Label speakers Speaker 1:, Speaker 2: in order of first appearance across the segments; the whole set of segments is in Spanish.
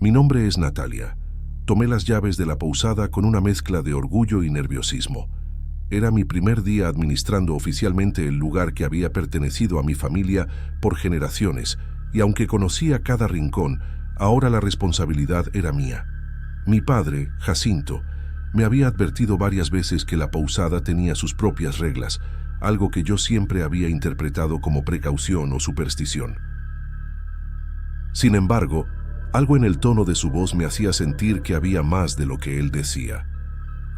Speaker 1: Mi nombre es Natalia. Tomé las llaves de la posada con una mezcla de orgullo y nerviosismo. Era mi primer día administrando oficialmente el lugar que había pertenecido a mi familia por generaciones, y aunque conocía cada rincón, ahora la responsabilidad era mía. Mi padre, Jacinto, me había advertido varias veces que la posada tenía sus propias reglas, algo que yo siempre había interpretado como precaución o superstición. Sin embargo, algo en el tono de su voz me hacía sentir que había más de lo que él decía.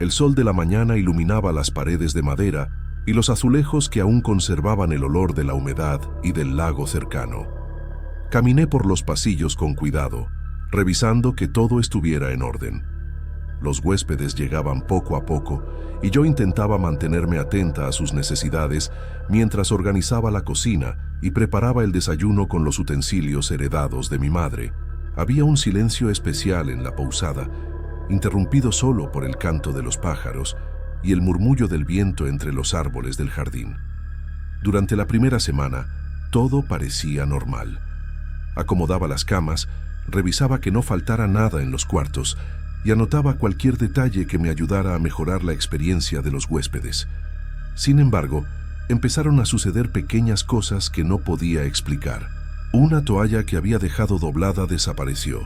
Speaker 1: El sol de la mañana iluminaba las paredes de madera y los azulejos que aún conservaban el olor de la humedad y del lago cercano. Caminé por los pasillos con cuidado, revisando que todo estuviera en orden. Los huéspedes llegaban poco a poco y yo intentaba mantenerme atenta a sus necesidades mientras organizaba la cocina y preparaba el desayuno con los utensilios heredados de mi madre. Había un silencio especial en la posada, interrumpido solo por el canto de los pájaros y el murmullo del viento entre los árboles del jardín. Durante la primera semana, todo parecía normal. Acomodaba las camas, revisaba que no faltara nada en los cuartos y anotaba cualquier detalle que me ayudara a mejorar la experiencia de los huéspedes. Sin embargo, empezaron a suceder pequeñas cosas que no podía explicar. Una toalla que había dejado doblada desapareció,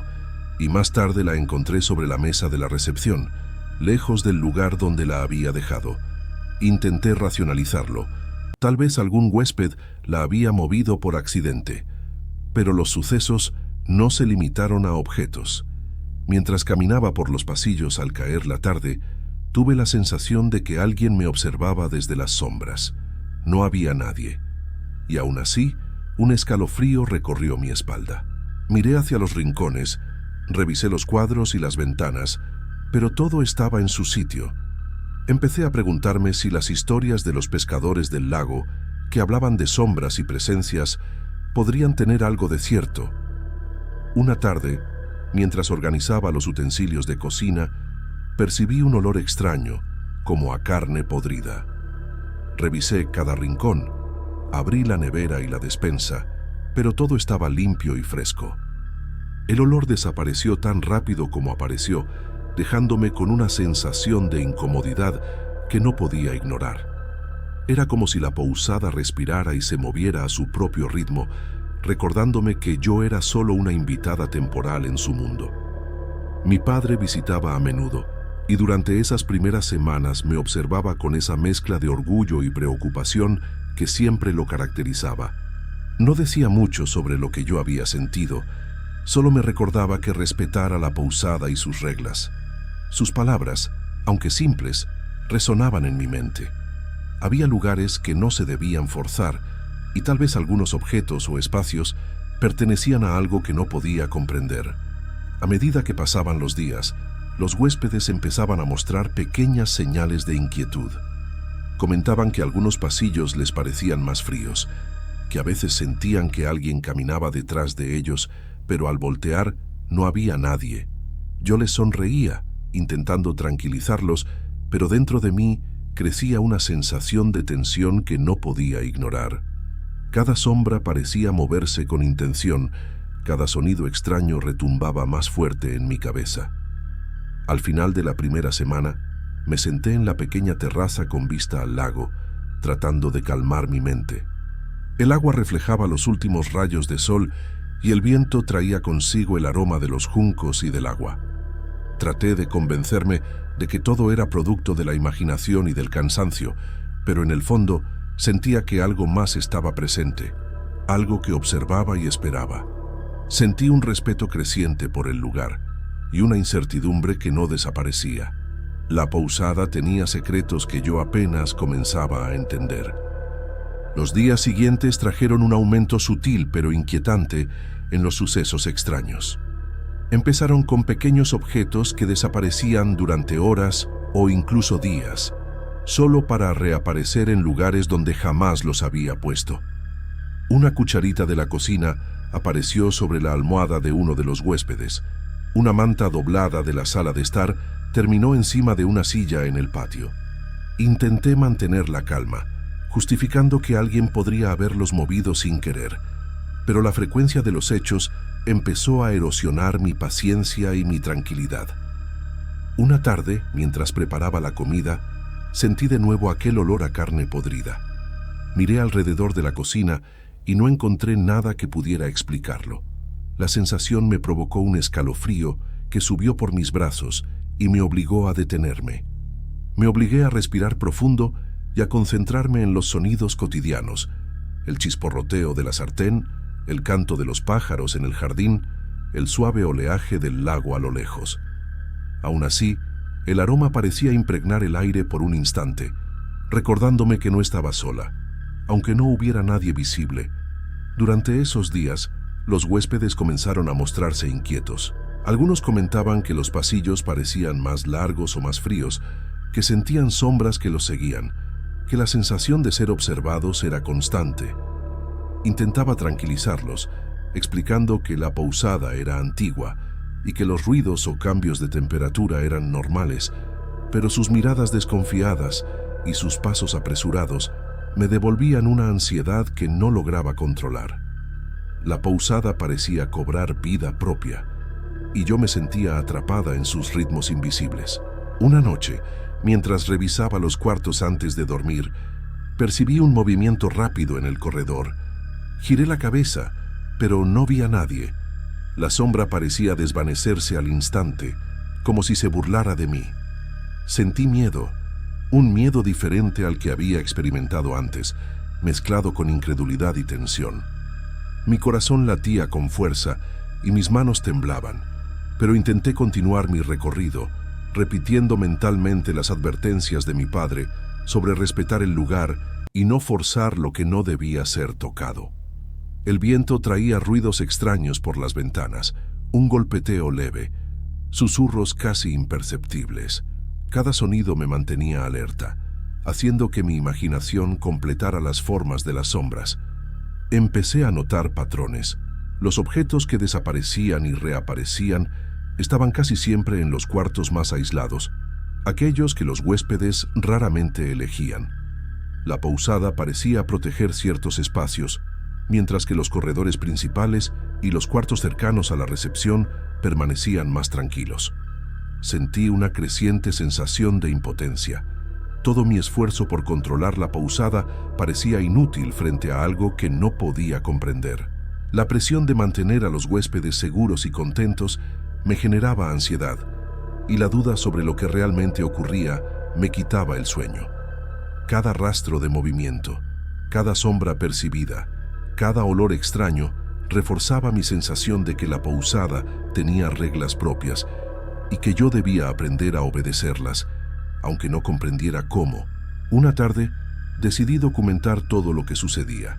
Speaker 1: y más tarde la encontré sobre la mesa de la recepción, lejos del lugar donde la había dejado. Intenté racionalizarlo. Tal vez algún huésped la había movido por accidente. Pero los sucesos no se limitaron a objetos. Mientras caminaba por los pasillos al caer la tarde, tuve la sensación de que alguien me observaba desde las sombras. No había nadie. Y aún así, un escalofrío recorrió mi espalda. Miré hacia los rincones, revisé los cuadros y las ventanas, pero todo estaba en su sitio. Empecé a preguntarme si las historias de los pescadores del lago, que hablaban de sombras y presencias, podrían tener algo de cierto. Una tarde, mientras organizaba los utensilios de cocina, percibí un olor extraño, como a carne podrida. Revisé cada rincón, abrí la nevera y la despensa, pero todo estaba limpio y fresco. El olor desapareció tan rápido como apareció, dejándome con una sensación de incomodidad que no podía ignorar. Era como si la posada respirara y se moviera a su propio ritmo, recordándome que yo era solo una invitada temporal en su mundo. Mi padre visitaba a menudo, y durante esas primeras semanas me observaba con esa mezcla de orgullo y preocupación que siempre lo caracterizaba. No decía mucho sobre lo que yo había sentido, solo me recordaba que respetara la posada y sus reglas. Sus palabras, aunque simples, resonaban en mi mente. Había lugares que no se debían forzar, y tal vez algunos objetos o espacios pertenecían a algo que no podía comprender. A medida que pasaban los días, los huéspedes empezaban a mostrar pequeñas señales de inquietud. Comentaban que algunos pasillos les parecían más fríos, que a veces sentían que alguien caminaba detrás de ellos, pero al voltear no había nadie. Yo les sonreía, intentando tranquilizarlos, pero dentro de mí crecía una sensación de tensión que no podía ignorar. Cada sombra parecía moverse con intención, cada sonido extraño retumbaba más fuerte en mi cabeza. Al final de la primera semana, me senté en la pequeña terraza con vista al lago, tratando de calmar mi mente. El agua reflejaba los últimos rayos de sol y el viento traía consigo el aroma de los juncos y del agua. Traté de convencerme de que todo era producto de la imaginación y del cansancio, pero en el fondo sentía que algo más estaba presente, algo que observaba y esperaba. Sentí un respeto creciente por el lugar y una incertidumbre que no desaparecía. La posada tenía secretos que yo apenas comenzaba a entender. Los días siguientes trajeron un aumento sutil pero inquietante en los sucesos extraños. Empezaron con pequeños objetos que desaparecían durante horas o incluso días, solo para reaparecer en lugares donde jamás los había puesto. Una cucharita de la cocina apareció sobre la almohada de uno de los huéspedes. Una manta doblada de la sala de estar terminó encima de una silla en el patio. Intenté mantener la calma, justificando que alguien podría haberlos movido sin querer. pero la frecuencia de los hechos empezó a erosionar mi paciencia y mi tranquilidad. Una tarde, mientras preparaba la comida, sentí de nuevo aquel olor a carne podrida. Miré alrededor de la cocina y no encontré nada que pudiera explicarlo. La sensación me provocó un escalofrío que subió por mis brazos y me obligó a detenerme. Me obligué a respirar profundo y a concentrarme en los sonidos cotidianos: el chisporroteo de la sartén, el canto de los pájaros en el jardín, el suave oleaje del lago a lo lejos. Aún así, el aroma parecía impregnar el aire por un instante, recordándome que no estaba sola, aunque no hubiera nadie visible. Durante esos días, los huéspedes comenzaron a mostrarse inquietos. Algunos comentaban que los pasillos parecían más largos o más fríos, que sentían sombras que los seguían, que la sensación de ser observados era constante. Intentaba tranquilizarlos, explicando que la pousada era antigua y que los ruidos o cambios de temperatura eran normales, pero sus miradas desconfiadas y sus pasos apresurados me devolvían una ansiedad que no lograba controlar. La pousada parecía cobrar vida propia, y yo me sentía atrapada en sus ritmos invisibles. Una noche, mientras revisaba los cuartos antes de dormir, percibí un movimiento rápido en el corredor. Giré la cabeza, pero no vi a nadie. La sombra parecía desvanecerse al instante, como si se burlara de mí. Sentí miedo, un miedo diferente al que había experimentado antes, mezclado con incredulidad y tensión. Mi corazón latía con fuerza y mis manos temblaban, pero intenté continuar mi recorrido, repitiendo mentalmente las advertencias de mi padre sobre respetar el lugar y no forzar lo que no debía ser tocado. El viento traía ruidos extraños por las ventanas, un golpeteo leve, susurros casi imperceptibles. Cada sonido me mantenía alerta, haciendo que mi imaginación completara las formas de las sombras. Empecé a notar patrones. Los objetos que desaparecían y reaparecían estaban casi siempre en los cuartos más aislados, aquellos que los huéspedes raramente elegían. La pousada parecía proteger ciertos espacios, mientras que los corredores principales y los cuartos cercanos a la recepción permanecían más tranquilos. Sentí una creciente sensación de impotencia. Todo mi esfuerzo por controlar la pousada parecía inútil frente a algo que no podía comprender. La presión de mantener a los huéspedes seguros y contentos me generaba ansiedad, y la duda sobre lo que realmente ocurría me quitaba el sueño. Cada rastro de movimiento, cada sombra percibida, cada olor extraño reforzaba mi sensación de que la pousada tenía reglas propias y que yo debía aprender a obedecerlas, aunque no comprendiera cómo. Una tarde decidí documentar todo lo que sucedía.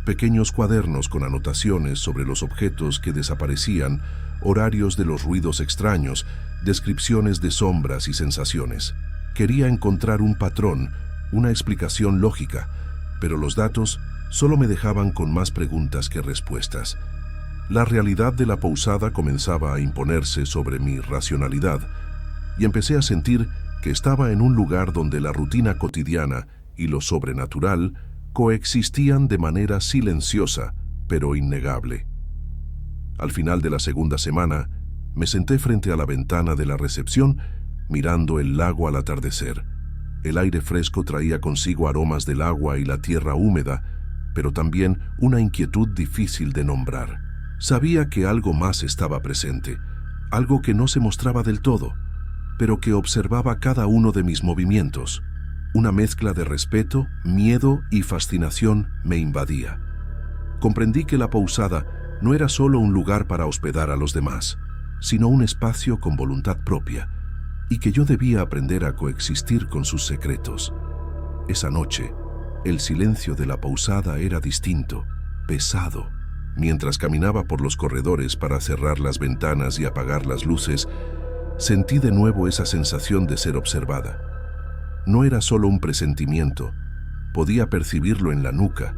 Speaker 1: Pequeños cuadernos con anotaciones sobre los objetos que desaparecían, horarios de los ruidos extraños, descripciones de sombras y sensaciones. Quería encontrar un patrón, una explicación lógica, pero los datos solo me dejaban con más preguntas que respuestas. La realidad de la pousada comenzaba a imponerse sobre mi racionalidad, y empecé a sentir que estaba en un lugar donde la rutina cotidiana y lo sobrenatural coexistían de manera silenciosa, pero innegable. Al final de la segunda semana, me senté frente a la ventana de la recepción, mirando el lago al atardecer. El aire fresco traía consigo aromas del agua y la tierra húmeda, pero también una inquietud difícil de nombrar. Sabía que algo más estaba presente, algo que no se mostraba del todo, pero que observaba cada uno de mis movimientos. Una mezcla de respeto, miedo y fascinación me invadía. Comprendí que la pousada no era solo un lugar para hospedar a los demás, sino un espacio con voluntad propia, y que yo debía aprender a coexistir con sus secretos. Esa noche, el silencio de la pousada era distinto, pesado. Mientras caminaba por los corredores para cerrar las ventanas y apagar las luces, sentí de nuevo esa sensación de ser observada. No era solo un presentimiento, podía percibirlo en la nuca,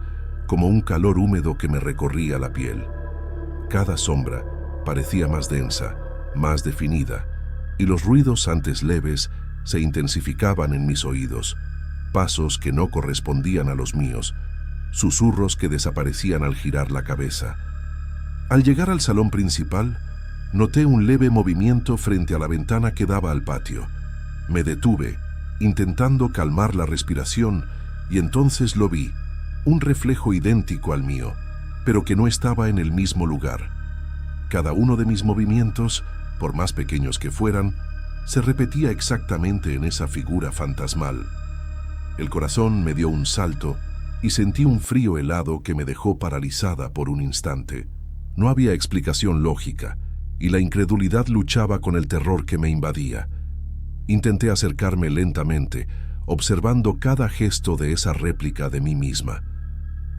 Speaker 1: como un calor húmedo que me recorría la piel. Cada sombra parecía más densa, más definida, y los ruidos antes leves se intensificaban en mis oídos, pasos que no correspondían a los míos, susurros que desaparecían al girar la cabeza, Al llegar al salón principal, noté un leve movimiento frente a la ventana que daba al patio. Me detuve, intentando calmar la respiración, y entonces lo vi, un reflejo idéntico al mío, pero que no estaba en el mismo lugar. Cada uno de mis movimientos, por más pequeños que fueran, se repetía exactamente en esa figura fantasmal. El corazón me dio un salto y sentí un frío helado que me dejó paralizada por un instante. No había explicación lógica, y la incredulidad luchaba con el terror que me invadía. Intenté acercarme lentamente, observando cada gesto de esa réplica de mí misma.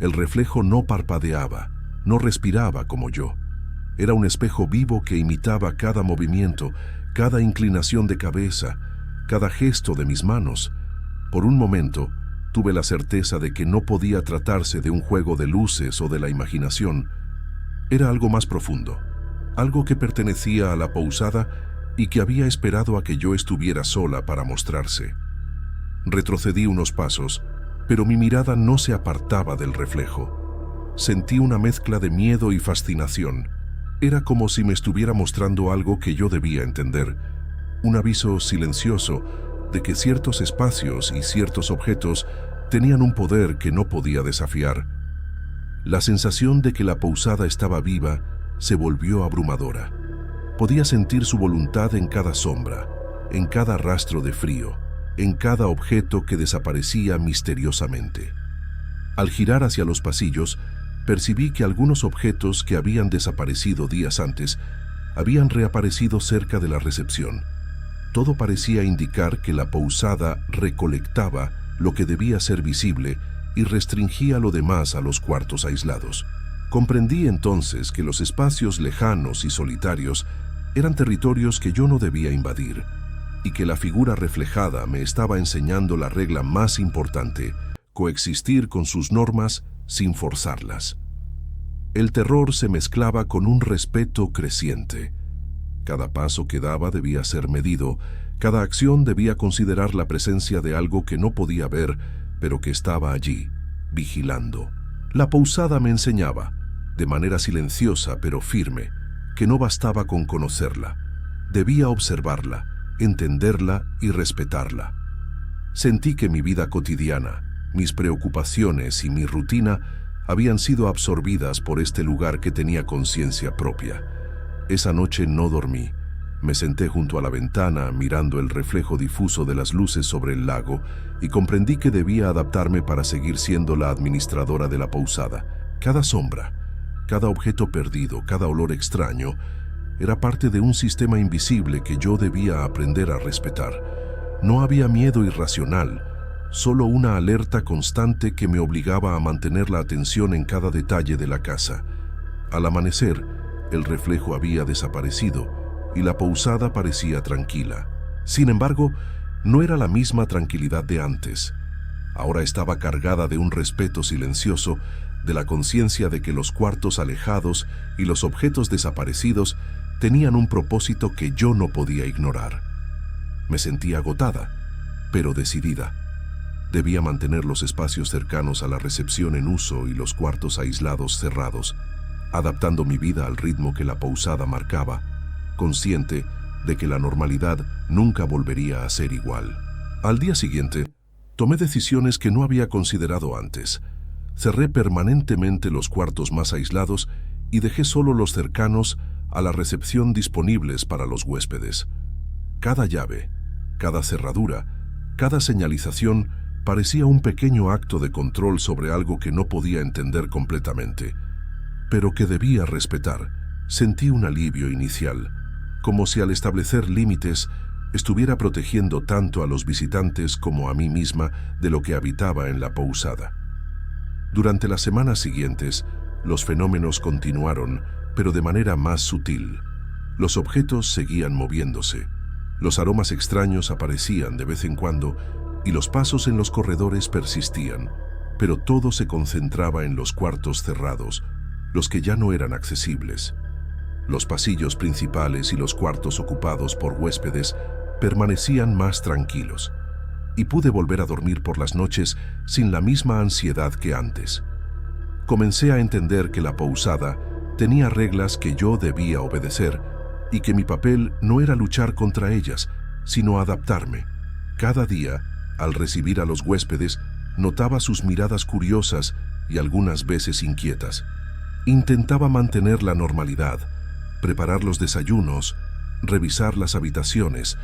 Speaker 1: El reflejo no parpadeaba, no respiraba como yo. Era un espejo vivo que imitaba cada movimiento, cada inclinación de cabeza, cada gesto de mis manos. Por un momento, tuve la certeza de que no podía tratarse de un juego de luces o de la imaginación. Era algo más profundo, algo que pertenecía a la Pousada y que había esperado a que yo estuviera sola para mostrarse. Retrocedí unos pasos, pero mi mirada no se apartaba del reflejo. Sentí una mezcla de miedo y fascinación. Era como si me estuviera mostrando algo que yo debía entender, un aviso silencioso de que ciertos espacios y ciertos objetos tenían un poder que no podía desafiar. La sensación de que la Pousada estaba viva se volvió abrumadora. Podía sentir su voluntad en cada sombra, en cada rastro de frío, en cada objeto que desaparecía misteriosamente. Al girar hacia los pasillos, percibí que algunos objetos que habían desaparecido días antes habían reaparecido cerca de la recepción. Todo parecía indicar que la Pousada recolectaba lo que debía ser visible y restringía lo demás a los cuartos aislados. Comprendí entonces que los espacios lejanos y solitarios eran territorios que yo no debía invadir, y que la figura reflejada me estaba enseñando la regla más importante: coexistir con sus normas sin forzarlas. El terror se mezclaba con un respeto creciente. Cada paso que daba debía ser medido, cada acción debía considerar la presencia de algo que no podía ver, pero que estaba allí, vigilando. La Pousada me enseñaba, de manera silenciosa pero firme, que no bastaba con conocerla. Debía observarla, entenderla y respetarla. Sentí que mi vida cotidiana, mis preocupaciones y mi rutina habían sido absorbidas por este lugar que tenía conciencia propia. Esa noche no dormí. Me senté junto a la ventana mirando el reflejo difuso de las luces sobre el lago y comprendí que debía adaptarme para seguir siendo la administradora de la Pousada. Cada sombra, cada objeto perdido, cada olor extraño, era parte de un sistema invisible que yo debía aprender a respetar. No había miedo irracional, solo una alerta constante que me obligaba a mantener la atención en cada detalle de la casa. Al amanecer, el reflejo había desaparecido y la Pousada parecía tranquila. Sin embargo, no era la misma tranquilidad de antes. Ahora estaba cargada de un respeto silencioso, de la conciencia de que los cuartos alejados y los objetos desaparecidos tenían un propósito que yo no podía ignorar. Me sentía agotada, pero decidida. Debía mantener los espacios cercanos a la recepción en uso y los cuartos aislados cerrados, adaptando mi vida al ritmo que la Pousada marcaba, consciente de que la normalidad nunca volvería a ser igual. Al día siguiente, tomé decisiones que no había considerado antes. Cerré permanentemente los cuartos más aislados y dejé solo los cercanos a la recepción disponibles para los huéspedes. Cada llave, cada cerradura, cada señalización parecía un pequeño acto de control sobre algo que no podía entender completamente, pero que debía respetar. Sentí un alivio inicial, como si al establecer límites estuviera protegiendo tanto a los visitantes como a mí misma de lo que habitaba en la Pousada. Durante las semanas siguientes, los fenómenos continuaron, pero de manera más sutil. Los objetos seguían moviéndose, los aromas extraños aparecían de vez en cuando y los pasos en los corredores persistían, pero todo se concentraba en los cuartos cerrados, los que ya no eran accesibles. Los pasillos principales y los cuartos ocupados por huéspedes permanecían más tranquilos, y pude volver a dormir por las noches sin la misma ansiedad que antes. Comencé a entender que la Pousada Tenía reglas que yo debía obedecer y que mi papel no era luchar contra ellas, sino adaptarme. Cada día, al recibir a los huéspedes, notaba sus miradas curiosas y algunas veces inquietas. Intentaba mantener la normalidad, preparar los desayunos, revisar las habitaciones,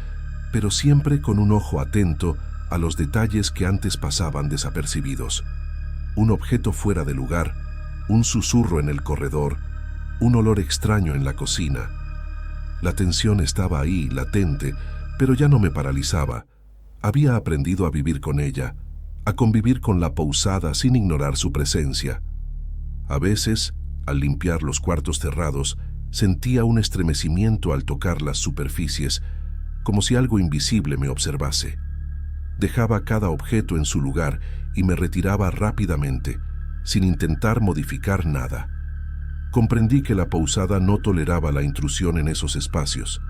Speaker 1: pero siempre con un ojo atento a los detalles que antes pasaban desapercibidos. Un objeto fuera de lugar, un susurro en el corredor, un olor extraño en la cocina. La tensión estaba ahí, latente, pero ya no me paralizaba. Había aprendido a vivir con ella, a convivir con la Pousada sin ignorar su presencia. A veces, al limpiar los cuartos cerrados, sentía un estremecimiento al tocar las superficies, como si algo invisible me observase. Dejaba cada objeto en su lugar y me retiraba rápidamente, sin intentar modificar nada. Comprendí que la Pousada no toleraba la intrusión en esos espacios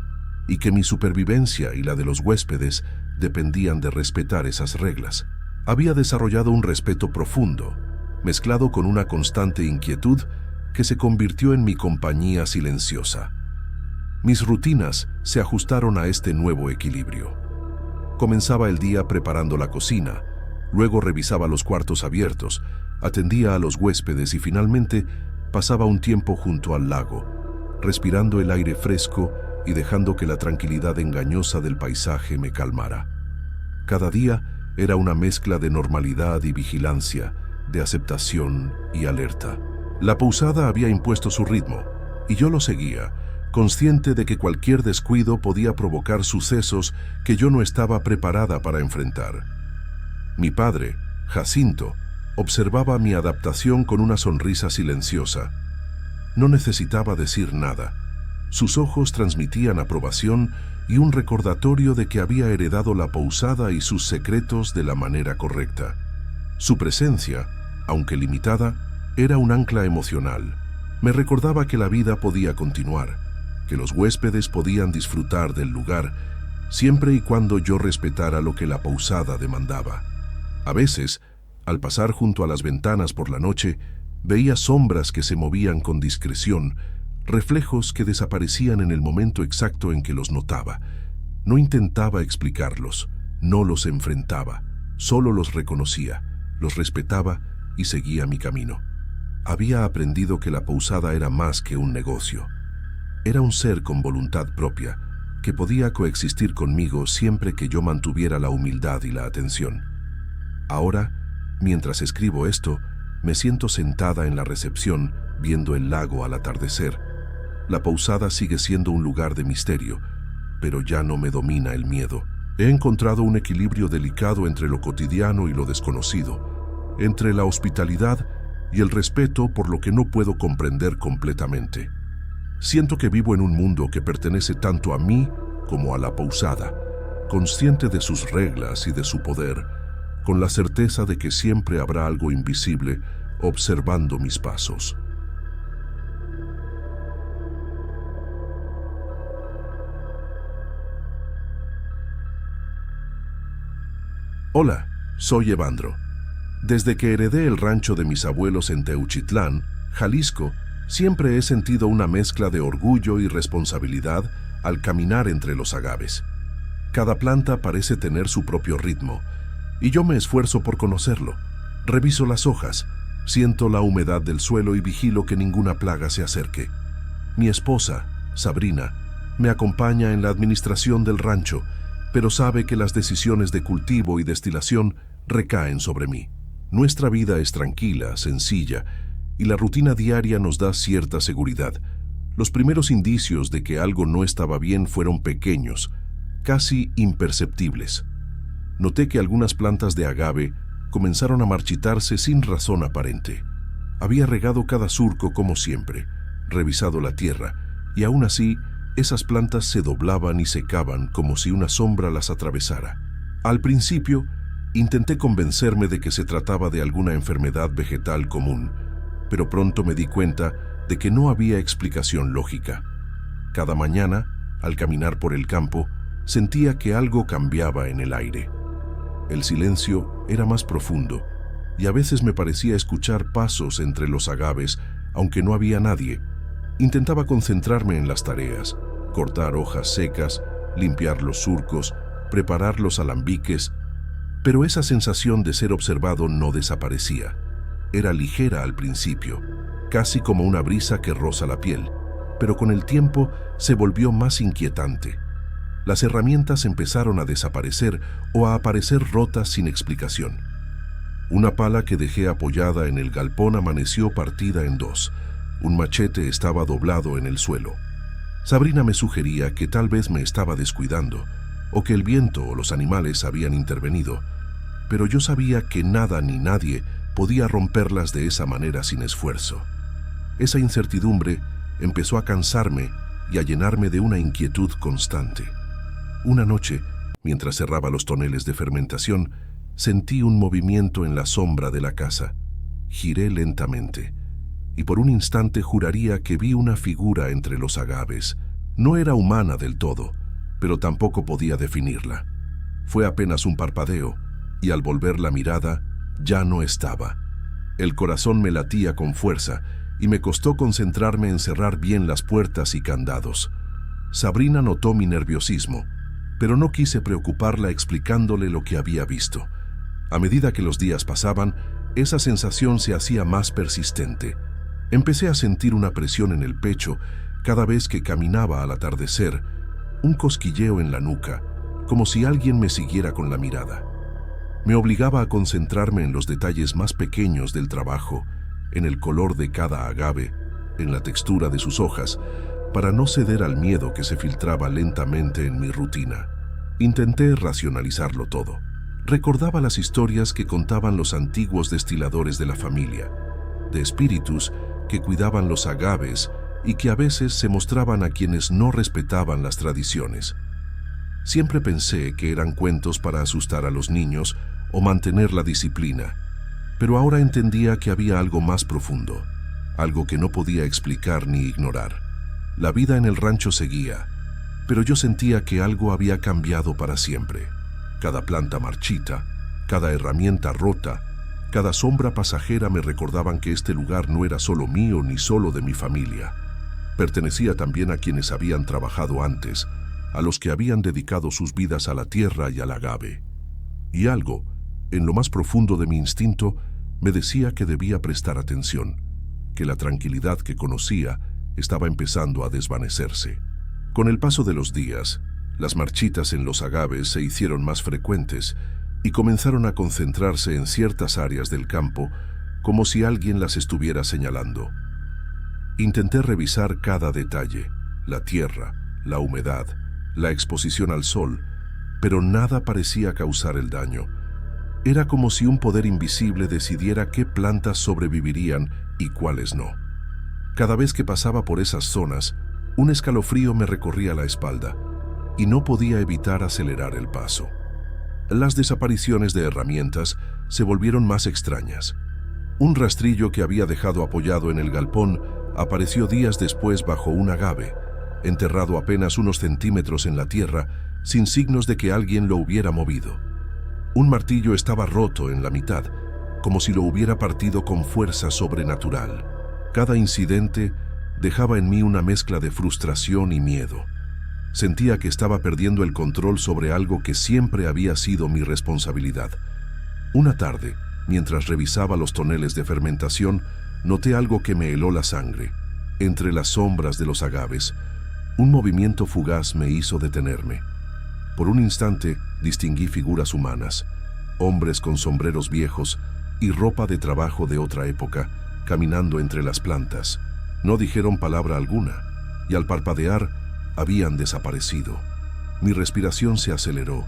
Speaker 1: y que mi supervivencia y la de los huéspedes dependían de respetar esas reglas. Había desarrollado un respeto profundo, mezclado con una constante inquietud que se convirtió en mi compañía silenciosa. Mis rutinas se ajustaron a este nuevo equilibrio. Comenzaba el día preparando la cocina, luego revisaba los cuartos abiertos, atendía a los huéspedes y finalmente pasaba un tiempo junto al lago, respirando el aire fresco y dejando que la tranquilidad engañosa del paisaje me calmara. Cada día era una mezcla de normalidad y vigilancia, de aceptación y alerta. La Pousada había impuesto su ritmo, y yo lo seguía, consciente de que cualquier descuido podía provocar sucesos que yo no estaba preparada para enfrentar. Mi padre, Jacinto, observaba mi adaptación con una sonrisa silenciosa. No necesitaba decir nada. Sus ojos transmitían aprobación y un recordatorio de que había heredado la Pousada y sus secretos de la manera correcta. Su presencia, aunque limitada, era un ancla emocional. Me recordaba que la vida podía continuar, que los huéspedes podían disfrutar del lugar, siempre y cuando yo respetara lo que la Pousada demandaba. A veces, al pasar junto a las ventanas por la noche, veía sombras que se movían con discreción, reflejos que desaparecían en el momento exacto en que los notaba. No intentaba explicarlos, no los enfrentaba, solo los reconocía, los respetaba y seguía mi camino. Había aprendido que la Pousada era más que un negocio. Era un ser con voluntad propia, que podía coexistir conmigo siempre que yo mantuviera la humildad y la atención. Ahora, mientras escribo esto, me siento sentada en la recepción, viendo el lago al atardecer. La Pousada sigue siendo un lugar de misterio, pero ya no me domina el miedo. He encontrado un equilibrio delicado entre lo cotidiano y lo desconocido, entre la hospitalidad y el respeto por lo que no puedo comprender completamente. Siento que vivo en un mundo que pertenece tanto a mí como a la Pousada, consciente de sus reglas y de su poder, con la certeza de que siempre habrá algo invisible observando mis pasos. Hola, soy Evandro. Desde que heredé el rancho de mis abuelos en Teuchitlán, Jalisco, siempre he sentido una mezcla de orgullo y responsabilidad al caminar entre los agaves. Cada planta parece tener su propio ritmo, y yo me esfuerzo por conocerlo. Reviso las hojas, siento la humedad del suelo y vigilo que ninguna plaga se acerque. Mi esposa, Sabrina, me acompaña en la administración del rancho, pero sabe que las decisiones de cultivo y destilación recaen sobre mí. Nuestra vida es tranquila, sencilla, y la rutina diaria nos da cierta seguridad. Los primeros indicios de que algo no estaba bien fueron pequeños, casi imperceptibles. Noté que algunas plantas de agave comenzaron a marchitarse sin razón aparente. Había regado cada surco como siempre, revisado la tierra, y aún así, esas plantas se doblaban y secaban como si una sombra las atravesara. Al principio, intenté convencerme de que se trataba de alguna enfermedad vegetal común, pero pronto me di cuenta de que no había explicación lógica. Cada mañana, al caminar por el campo, sentía que algo cambiaba en el aire. El silencio era más profundo, y a veces me parecía escuchar pasos entre los agaves, aunque no había nadie. Intentaba concentrarme en las tareas, cortar hojas secas, limpiar los surcos, preparar los alambiques, pero esa sensación de ser observado no desaparecía. Era ligera al principio, casi como una brisa que roza la piel, pero con el tiempo se volvió más inquietante. Las herramientas empezaron a desaparecer o a aparecer rotas sin explicación. Una pala que dejé apoyada en el galpón amaneció partida en dos. Un machete estaba doblado en el suelo. Sabrina me sugería que tal vez me estaba descuidando, o que el viento o los animales habían intervenido, pero yo sabía que nada ni nadie podía romperlas de esa manera sin esfuerzo. Esa incertidumbre empezó a cansarme y a llenarme de una inquietud constante. Una noche, mientras cerraba los toneles de fermentación, sentí un movimiento en la sombra de la casa. Giré lentamente, y por un instante juraría que vi una figura entre los agaves. No era humana del todo, pero tampoco podía definirla. Fue apenas un parpadeo, y al volver la mirada, ya no estaba. El corazón me latía con fuerza, y me costó concentrarme en cerrar bien las puertas y candados. Sabrina notó mi nerviosismo, pero no quise preocuparla explicándole lo que había visto. A medida que los días pasaban, esa sensación se hacía más persistente. Empecé a sentir una presión en el pecho cada vez que caminaba al atardecer, un cosquilleo en la nuca, como si alguien me siguiera con la mirada. Me obligaba a concentrarme en los detalles más pequeños del trabajo, en el color de cada agave, en la textura de sus hojas, para no ceder al miedo que se filtraba lentamente en mi rutina. Intenté racionalizarlo todo. Recordaba las historias que contaban los antiguos destiladores de la familia, de espíritus que cuidaban los agaves y que a veces se mostraban a quienes no respetaban las tradiciones. Siempre pensé que eran cuentos para asustar a los niños o mantener la disciplina, pero ahora entendía que había algo más profundo, algo que no podía explicar ni ignorar. La vida en el rancho seguía, pero yo sentía que algo había cambiado para siempre. Cada planta marchita, cada herramienta rota, cada sombra pasajera me recordaban que este lugar no era solo mío ni solo de mi familia. Pertenecía también a quienes habían trabajado antes, a los que habían dedicado sus vidas a la tierra y al agave. Y algo, en lo más profundo de mi instinto, me decía que debía prestar atención, que la tranquilidad que conocía estaba empezando a desvanecerse. Con el paso de los días, las marchitas en los agaves se hicieron más frecuentes y comenzaron a concentrarse en ciertas áreas del campo, como si alguien las estuviera señalando. Intenté revisar cada detalle, la tierra, la humedad, la exposición al sol, pero nada parecía causar el daño. Era como si un poder invisible decidiera qué plantas sobrevivirían y cuáles no. Cada vez que pasaba por esas zonas, un escalofrío me recorría la espalda y no podía evitar acelerar el paso. Las desapariciones de herramientas se volvieron más extrañas. Un rastrillo que había dejado apoyado en el galpón apareció días después bajo un agave, enterrado apenas unos centímetros en la tierra, sin signos de que alguien lo hubiera movido. Un martillo estaba roto en la mitad, como si lo hubiera partido con fuerza sobrenatural. Cada incidente dejaba en mí una mezcla de frustración y miedo. Sentía que estaba perdiendo el control sobre algo que siempre había sido mi responsabilidad. Una tarde, mientras revisaba los toneles de fermentación, noté algo que me heló la sangre. Entre las sombras de los agaves, un movimiento fugaz me hizo detenerme. Por un instante distinguí figuras humanas, hombres con sombreros viejos y ropa de trabajo de otra época, caminando entre las plantas. No dijeron palabra alguna, y al parpadear habían desaparecido. Mi respiración se aceleró,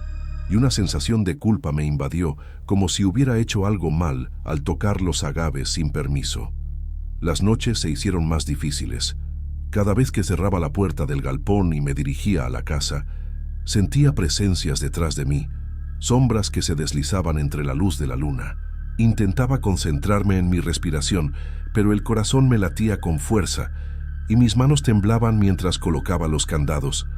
Speaker 1: y una sensación de culpa me invadió, como si hubiera hecho algo mal al tocar los agaves sin permiso. Las noches se hicieron más difíciles. Cada vez que cerraba la puerta del galpón y me dirigía a la casa, sentía presencias detrás de mí, sombras que se deslizaban entre la luz de la luna. Intentaba concentrarme en mi respiración, pero el corazón me latía con fuerza y mis manos temblaban mientras colocaba los candados.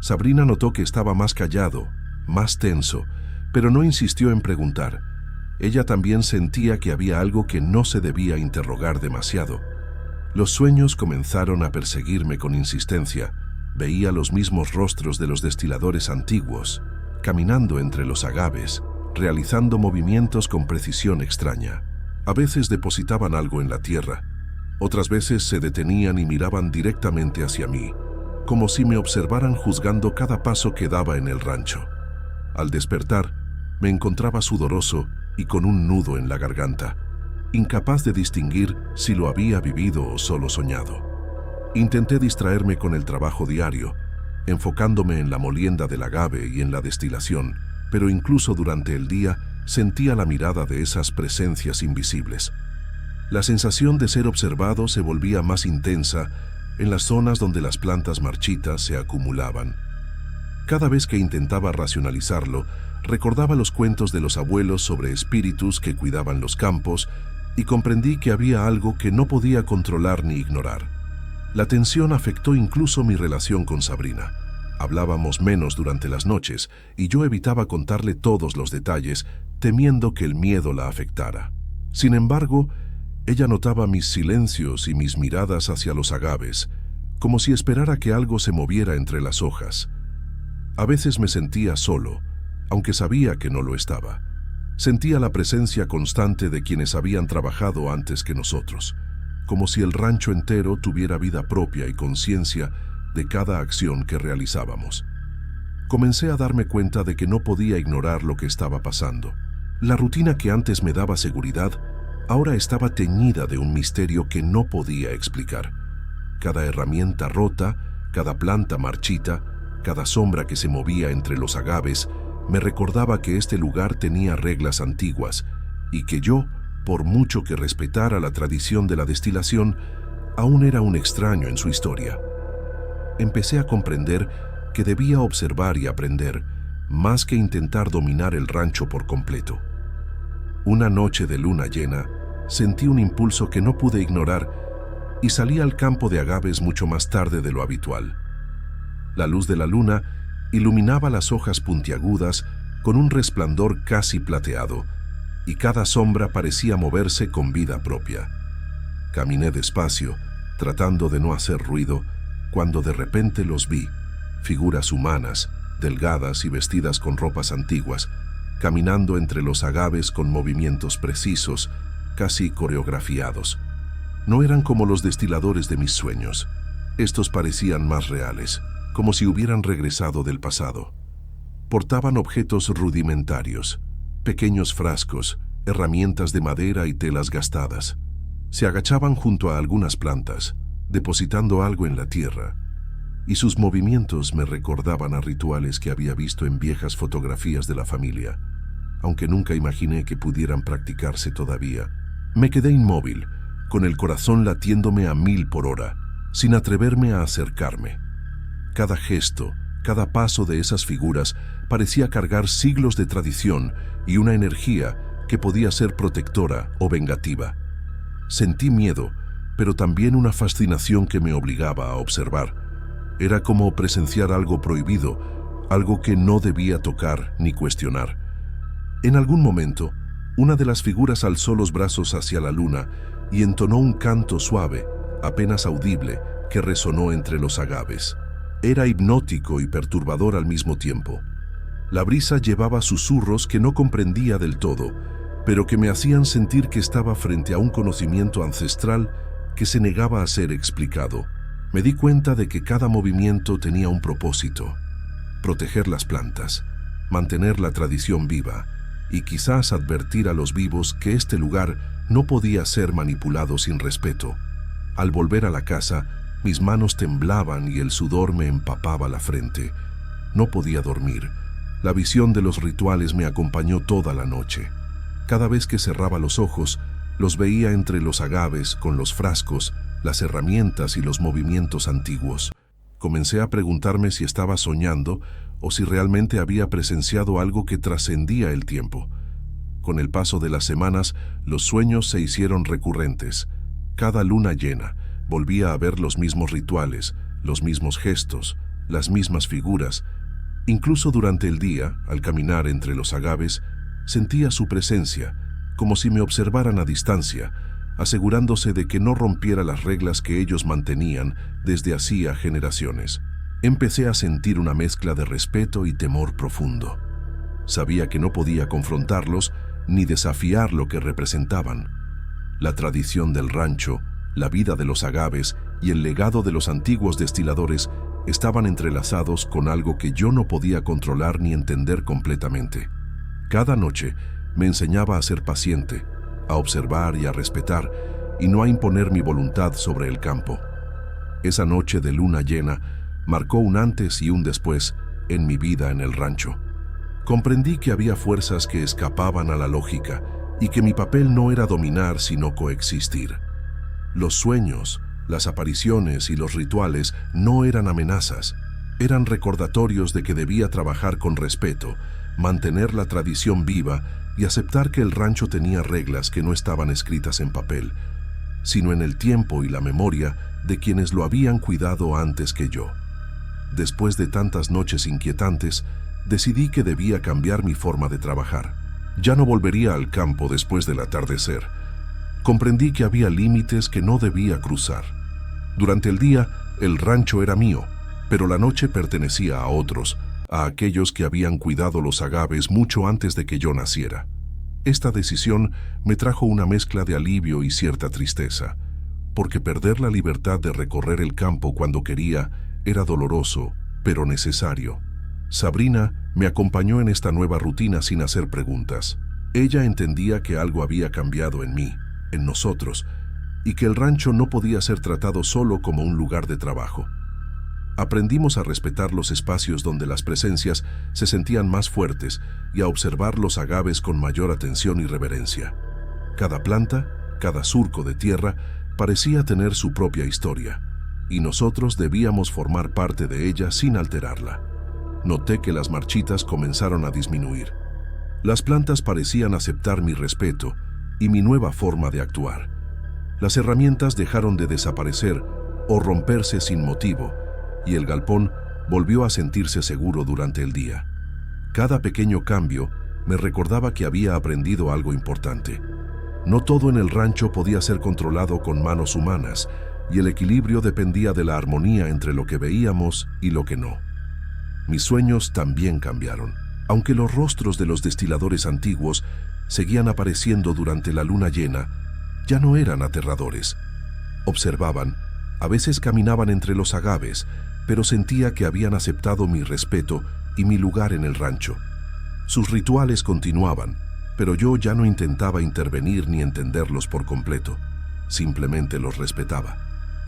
Speaker 1: Sabrina notó que estaba más callado, más tenso, pero no insistió en preguntar. Ella también sentía que había algo que no se debía interrogar demasiado. Los sueños comenzaron a perseguirme con insistencia. Veía los mismos rostros de los destiladores antiguos, caminando entre los agaves, realizando movimientos con precisión extraña. A veces depositaban algo en la tierra, otras veces se detenían y miraban directamente hacia mí, como si me observaran juzgando cada paso que daba en el rancho. Al despertar, me encontraba sudoroso y con un nudo en la garganta, incapaz de distinguir si lo había vivido o solo soñado. Intenté distraerme con el trabajo diario, enfocándome en la molienda del agave y en la destilación, pero incluso durante el día sentía la mirada de esas presencias invisibles. La sensación de ser observado se volvía más intensa en las zonas donde las plantas marchitas se acumulaban. Cada vez que intentaba racionalizarlo, recordaba los cuentos de los abuelos sobre espíritus que cuidaban los campos y comprendí que había algo que no podía controlar ni ignorar. La tensión afectó incluso mi relación con Sabrina. Hablábamos menos durante las noches y yo evitaba contarle todos los detalles, temiendo que el miedo la afectara. Sin embargo, ella notaba mis silencios y mis miradas hacia los agaves, como si esperara que algo se moviera entre las hojas. A veces me sentía solo, aunque sabía que no lo estaba. Sentía la presencia constante de quienes habían trabajado antes que nosotros, como si el rancho entero tuviera vida propia y conciencia de cada acción que realizábamos. Comencé a darme cuenta de que no podía ignorar lo que estaba pasando. La rutina que antes me daba seguridad, ahora estaba teñida de un misterio que no podía explicar. Cada herramienta rota, cada planta marchita, cada sombra que se movía entre los agaves, me recordaba que este lugar tenía reglas antiguas y que yo, por mucho que respetara la tradición de la destilación, aún era un extraño en su historia. Empecé a comprender que debía observar y aprender, más que intentar dominar el rancho por completo. Una noche de luna llena, sentí un impulso que no pude ignorar y salí al campo de agaves mucho más tarde de lo habitual. La luz de la luna iluminaba las hojas puntiagudas con un resplandor casi plateado, y cada sombra parecía moverse con vida propia. Caminé despacio, tratando de no hacer ruido, cuando de repente los vi, figuras humanas, delgadas y vestidas con ropas antiguas, caminando entre los agaves con movimientos precisos, casi coreografiados. No eran como los destiladores de mis sueños. Estos parecían más reales, como si hubieran regresado del pasado. Portaban objetos rudimentarios, pequeños frascos, herramientas de madera y telas gastadas. Se agachaban junto a algunas plantas, depositando algo en la tierra, y sus movimientos me recordaban a rituales que había visto en viejas fotografías de la familia, aunque nunca imaginé que pudieran practicarse todavía. Me quedé inmóvil, con el corazón latiéndome a 1000 por hora, sin atreverme a acercarme. Cada gesto, cada paso de esas figuras parecía cargar siglos de tradición y una energía que podía ser protectora o vengativa. Sentí miedo, pero también una fascinación que me obligaba a observar. Era como presenciar algo prohibido, algo que no debía tocar ni cuestionar. En algún momento, una de las figuras alzó los brazos hacia la luna y entonó un canto suave, apenas audible, que resonó entre los agaves. Era hipnótico y perturbador al mismo tiempo. La brisa llevaba susurros que no comprendía del todo, pero que me hacían sentir que estaba frente a un conocimiento ancestral que se negaba a ser explicado. Me di cuenta de que cada movimiento tenía un propósito: proteger las plantas, mantener la tradición viva y quizás advertir a los vivos que este lugar no podía ser manipulado sin respeto. Al volver a la casa, mis manos temblaban y el sudor me empapaba la frente. No podía dormir. La visión de los rituales me acompañó toda la noche. Cada vez que cerraba los ojos, los veía entre los agaves con los frascos, las herramientas y los movimientos antiguos. Comencé a preguntarme si estaba soñando o si realmente había presenciado algo que trascendía el tiempo. Con el paso de las semanas, los sueños se hicieron recurrentes. Cada luna llena, volvía a ver los mismos rituales, los mismos gestos, las mismas figuras. Incluso durante el día, al caminar entre los agaves, sentía su presencia, como si me observaran a distancia, asegurándose de que no rompiera las reglas que ellos mantenían desde hacía generaciones. Empecé a sentir una mezcla de respeto y temor profundo. Sabía que no podía confrontarlos ni desafiar lo que representaban. La tradición del rancho, la vida de los agaves y el legado de los antiguos destiladores estaban entrelazados con algo que yo no podía controlar ni entender completamente. Cada noche me enseñaba a ser paciente, a observar y a respetar, y no a imponer mi voluntad sobre el campo. Esa noche de luna llena marcó un antes y un después en mi vida en el rancho. Comprendí que había fuerzas que escapaban a la lógica y que mi papel no era dominar sino coexistir. Los sueños, las apariciones y los rituales no eran amenazas, eran recordatorios de que debía trabajar con respeto, mantener la tradición viva y aceptar que el rancho tenía reglas que no estaban escritas en papel, sino en el tiempo y la memoria de quienes lo habían cuidado antes que yo. Después de tantas noches inquietantes, decidí que debía cambiar mi forma de trabajar. Ya no volvería al campo después del atardecer. Comprendí que había límites que no debía cruzar. Durante el día, el rancho era mío, pero la noche pertenecía a otros, a aquellos que habían cuidado los agaves mucho antes de que yo naciera. Esta decisión me trajo una mezcla de alivio y cierta tristeza, porque perder la libertad de recorrer el campo cuando quería era doloroso, pero necesario. Sabrina me acompañó en esta nueva rutina sin hacer preguntas. Ella entendía que algo había cambiado en mí, en nosotros, y que el rancho no podía ser tratado solo como un lugar de trabajo. Aprendimos a respetar los espacios donde las presencias se sentían más fuertes y a observar los agaves con mayor atención y reverencia. Cada planta, cada surco de tierra, parecía tener su propia historia, y nosotros debíamos formar parte de ella sin alterarla. Noté que las marchitas comenzaron a disminuir. Las plantas parecían aceptar mi respeto y mi nueva forma de actuar. Las herramientas dejaron de desaparecer o romperse sin motivo, y el galpón volvió a sentirse seguro durante el día. Cada pequeño cambio me recordaba que había aprendido algo importante. No todo en el rancho podía ser controlado con manos humanas, y el equilibrio dependía de la armonía entre lo que veíamos y lo que no. Mis sueños también cambiaron, aunque los rostros de los destiladores antiguos seguían apareciendo durante la luna llena, ya no eran aterradores. Observaban, a veces caminaban entre los agaves, pero sentía que habían aceptado mi respeto y mi lugar en el rancho. Sus rituales continuaban, pero yo ya no intentaba intervenir ni entenderlos por completo. Simplemente los respetaba.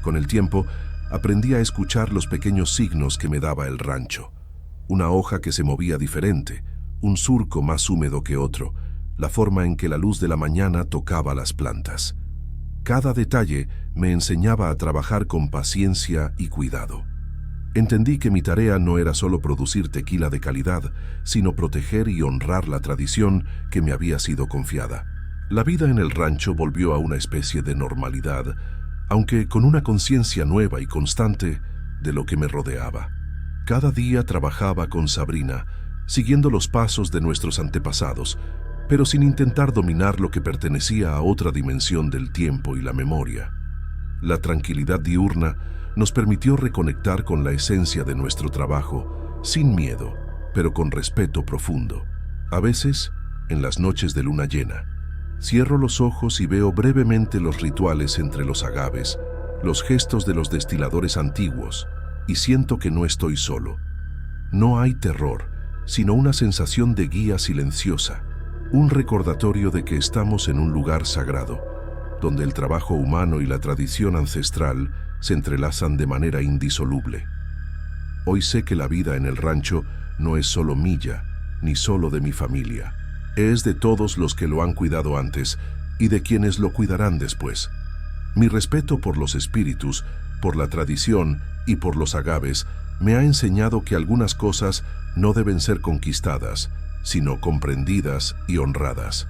Speaker 1: Con el tiempo, aprendí a escuchar los pequeños signos que me daba el rancho. Una hoja que se movía diferente, un surco más húmedo que otro, la forma en que la luz de la mañana tocaba las plantas. Cada detalle me enseñaba a trabajar con paciencia y cuidado. Entendí que mi tarea no era solo producir tequila de calidad, sino proteger y honrar la tradición que me había sido confiada. La vida en el rancho volvió a una especie de normalidad, aunque con una conciencia nueva y constante de lo que me rodeaba. Cada día trabajaba con Sabrina, siguiendo los pasos de nuestros antepasados, pero sin intentar dominar lo que pertenecía a otra dimensión del tiempo y la memoria. La tranquilidad diurna nos permitió reconectar con la esencia de nuestro trabajo, sin miedo, pero con respeto profundo. A veces, en las noches de luna llena, cierro los ojos y veo brevemente los rituales entre los agaves, los gestos de los destiladores antiguos, y siento que no estoy solo. No hay terror, sino una sensación de guía silenciosa, un recordatorio de que estamos en un lugar sagrado, donde el trabajo humano y la tradición ancestral se entrelazan de manera indisoluble. Hoy sé que la vida en el rancho no es solo mía, ni solo de mi familia. Es de todos los que lo han cuidado antes y de quienes lo cuidarán después. Mi respeto por los espíritus, por la tradición y por los agaves me ha enseñado que algunas cosas no deben ser conquistadas, sino comprendidas y honradas.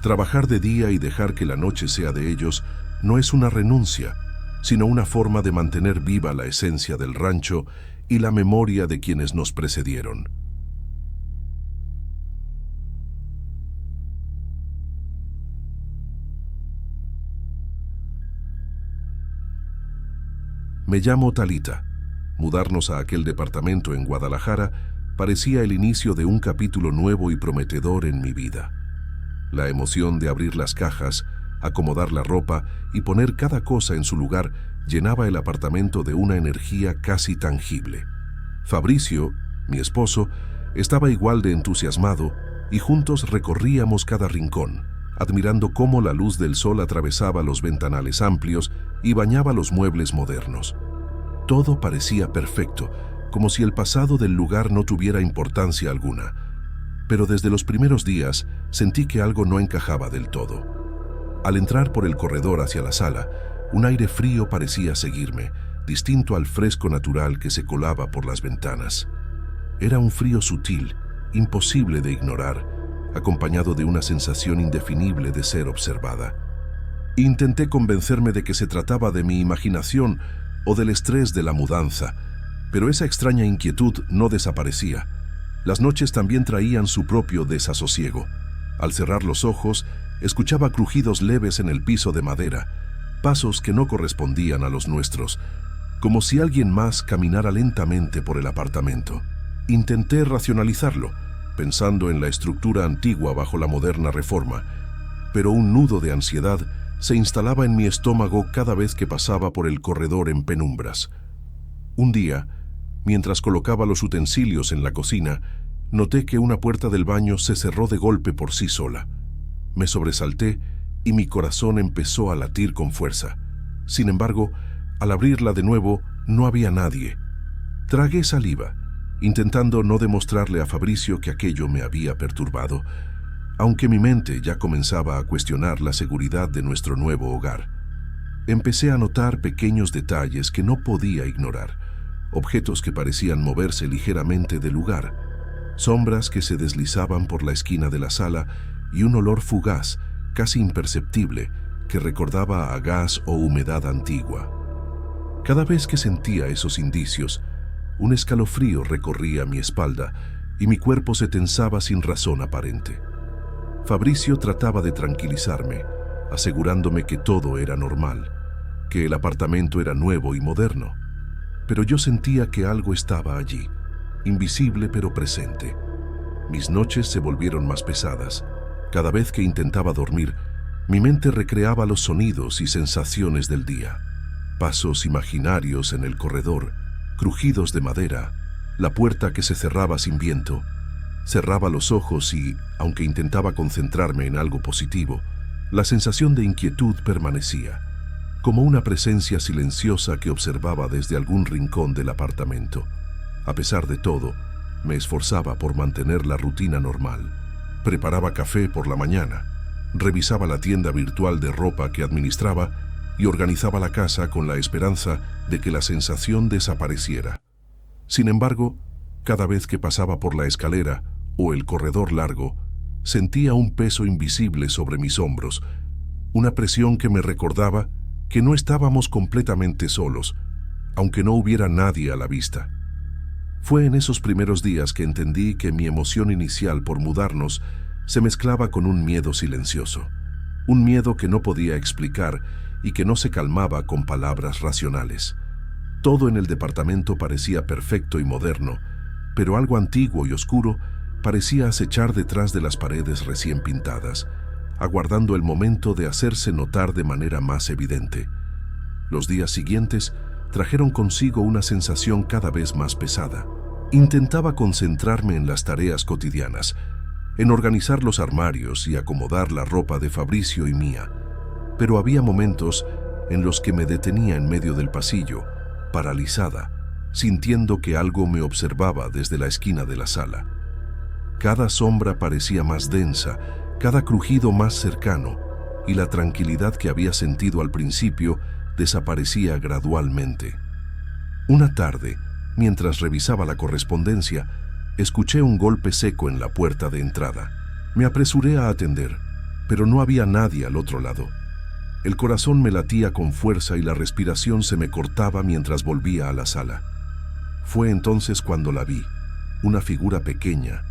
Speaker 1: Trabajar de día y dejar que la noche sea de ellos no es una renuncia, sino una forma de mantener viva la esencia del rancho y la memoria de quienes nos precedieron. Me llamo Talita. Mudarnos a aquel departamento en Guadalajara parecía el inicio de un capítulo nuevo y prometedor en mi vida. La emoción de abrir las cajas, acomodar la ropa y poner cada cosa en su lugar llenaba el apartamento de una energía casi tangible. Fabricio, mi esposo, estaba igual de entusiasmado y juntos recorríamos cada rincón, admirando cómo la luz del sol atravesaba los ventanales amplios y bañaba los muebles modernos. Todo parecía perfecto, como si el pasado del lugar no tuviera importancia alguna. Pero desde los primeros días sentí que algo no encajaba del todo. Al entrar por el corredor hacia la sala, un aire frío parecía seguirme, distinto al fresco natural que se colaba por las ventanas. Era un frío sutil, imposible de ignorar, acompañado de una sensación indefinible de ser observada. Intenté convencerme de que se trataba de mi imaginación o del estrés de la mudanza, pero esa extraña inquietud no desaparecía. Las noches también traían su propio desasosiego. Al cerrar los ojos, escuchaba crujidos leves en el piso de madera, pasos que no correspondían a los nuestros, como si alguien más caminara lentamente por el apartamento. Intenté racionalizarlo, pensando en la estructura antigua bajo la moderna reforma, pero un nudo de ansiedad se instalaba en mi estómago cada vez que pasaba por el corredor en penumbras. Un día, mientras colocaba los utensilios en la cocina, noté que una puerta del baño se cerró de golpe por sí sola. Me sobresalté y mi corazón empezó a latir con fuerza. Sin embargo, al abrirla de nuevo, no había nadie. Tragué saliva, intentando no demostrarle a Fabricio que aquello me había perturbado, aunque mi mente ya comenzaba a cuestionar la seguridad de nuestro nuevo hogar. Empecé a notar pequeños detalles que no podía ignorar, objetos que parecían moverse ligeramente del lugar, sombras que se deslizaban por la esquina de la sala y un olor fugaz, casi imperceptible, que recordaba a gas o humedad antigua. Cada vez que sentía esos indicios, un escalofrío recorría mi espalda y mi cuerpo se tensaba sin razón aparente. Fabricio trataba de tranquilizarme, asegurándome que todo era normal, que el apartamento era nuevo y moderno. Pero yo sentía que algo estaba allí, invisible pero presente. Mis noches se volvieron más pesadas. Cada vez que intentaba dormir, mi mente recreaba los sonidos y sensaciones del día. Pasos imaginarios en el corredor, crujidos de madera, la puerta que se cerraba sin viento. Cerraba los ojos y, aunque intentaba concentrarme en algo positivo, la sensación de inquietud permanecía, como una presencia silenciosa que observaba desde algún rincón del apartamento. A pesar de todo, me esforzaba por mantener la rutina normal. Preparaba café por la mañana, revisaba la tienda virtual de ropa que administraba y organizaba la casa con la esperanza de que la sensación desapareciera. Sin embargo, cada vez que pasaba por la escalera o el corredor largo, sentía un peso invisible sobre mis hombros, una presión que me recordaba que no estábamos completamente solos, aunque no hubiera nadie a la vista. Fue en esos primeros días que entendí que mi emoción inicial por mudarnos se mezclaba con un miedo silencioso, un miedo que no podía explicar y que no se calmaba con palabras racionales. Todo en el departamento parecía perfecto y moderno, pero algo antiguo y oscuro parecía acechar detrás de las paredes recién pintadas, aguardando el momento de hacerse notar de manera más evidente. Los días siguientes trajeron consigo una sensación cada vez más pesada. Intentaba concentrarme en las tareas cotidianas, en organizar los armarios y acomodar la ropa de Fabricio y mía, pero había momentos en los que me detenía en medio del pasillo, paralizada, sintiendo que algo me observaba desde la esquina de la sala. Cada sombra parecía más densa, cada crujido más cercano, y la tranquilidad que había sentido al principio desaparecía gradualmente. Una tarde, mientras revisaba la correspondencia, escuché un golpe seco en la puerta de entrada. Me apresuré a atender, pero no había nadie al otro lado. El corazón me latía con fuerza y la respiración se me cortaba mientras volvía a la sala. Fue entonces cuando la vi, una figura pequeña,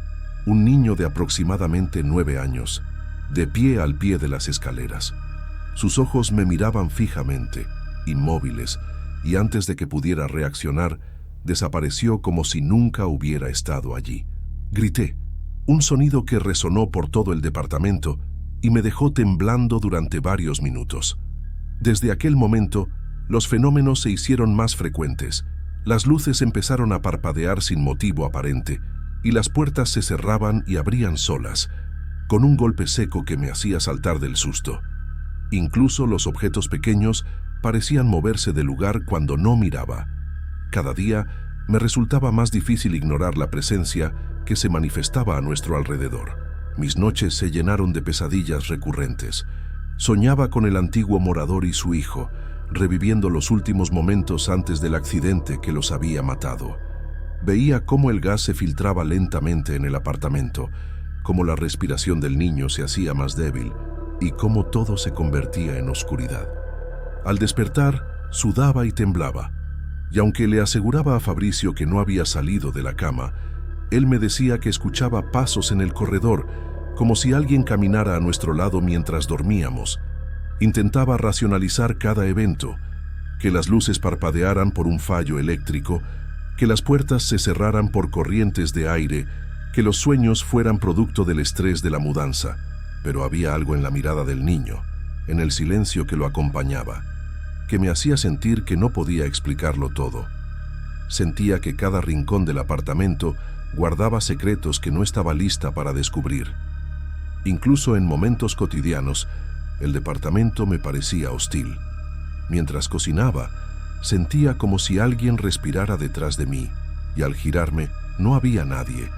Speaker 1: un niño de aproximadamente 9 años, de pie al pie de las escaleras. Sus ojos me miraban fijamente, inmóviles, y antes de que pudiera reaccionar, desapareció como si nunca hubiera estado allí. Grité, un sonido que resonó por todo el departamento y me dejó temblando durante varios minutos. Desde aquel momento, los fenómenos se hicieron más frecuentes. Las luces empezaron a parpadear sin motivo aparente y las puertas se cerraban y abrían solas, con un golpe seco que me hacía saltar del susto. Incluso los objetos pequeños parecían moverse del lugar cuando no miraba. Cada día me resultaba más difícil ignorar la presencia que se manifestaba a nuestro alrededor. Mis noches se llenaron de pesadillas recurrentes. Soñaba con el antiguo morador y su hijo, reviviendo los últimos momentos antes del accidente que los había matado. Veía cómo el gas se filtraba lentamente en el apartamento, cómo la respiración del niño se hacía más débil y cómo todo se convertía en oscuridad. Al despertar, sudaba y temblaba, y aunque le aseguraba a Fabricio que no había salido de la cama, él me decía que escuchaba pasos en el corredor, como si alguien caminara a nuestro lado mientras dormíamos. Intentaba racionalizar cada evento, que las luces parpadearan por un fallo eléctrico, que las puertas se cerraran por corrientes de aire, que los sueños fueran producto del estrés de la mudanza. Pero había algo en la mirada del niño, en el silencio que lo acompañaba, que me hacía sentir que no podía explicarlo todo. Sentía que cada rincón del apartamento guardaba secretos que no estaba lista para descubrir. Incluso en momentos cotidianos, el departamento me parecía hostil. Mientras cocinaba, sentía como si alguien respirara detrás de mí, y al girarme no había nadie.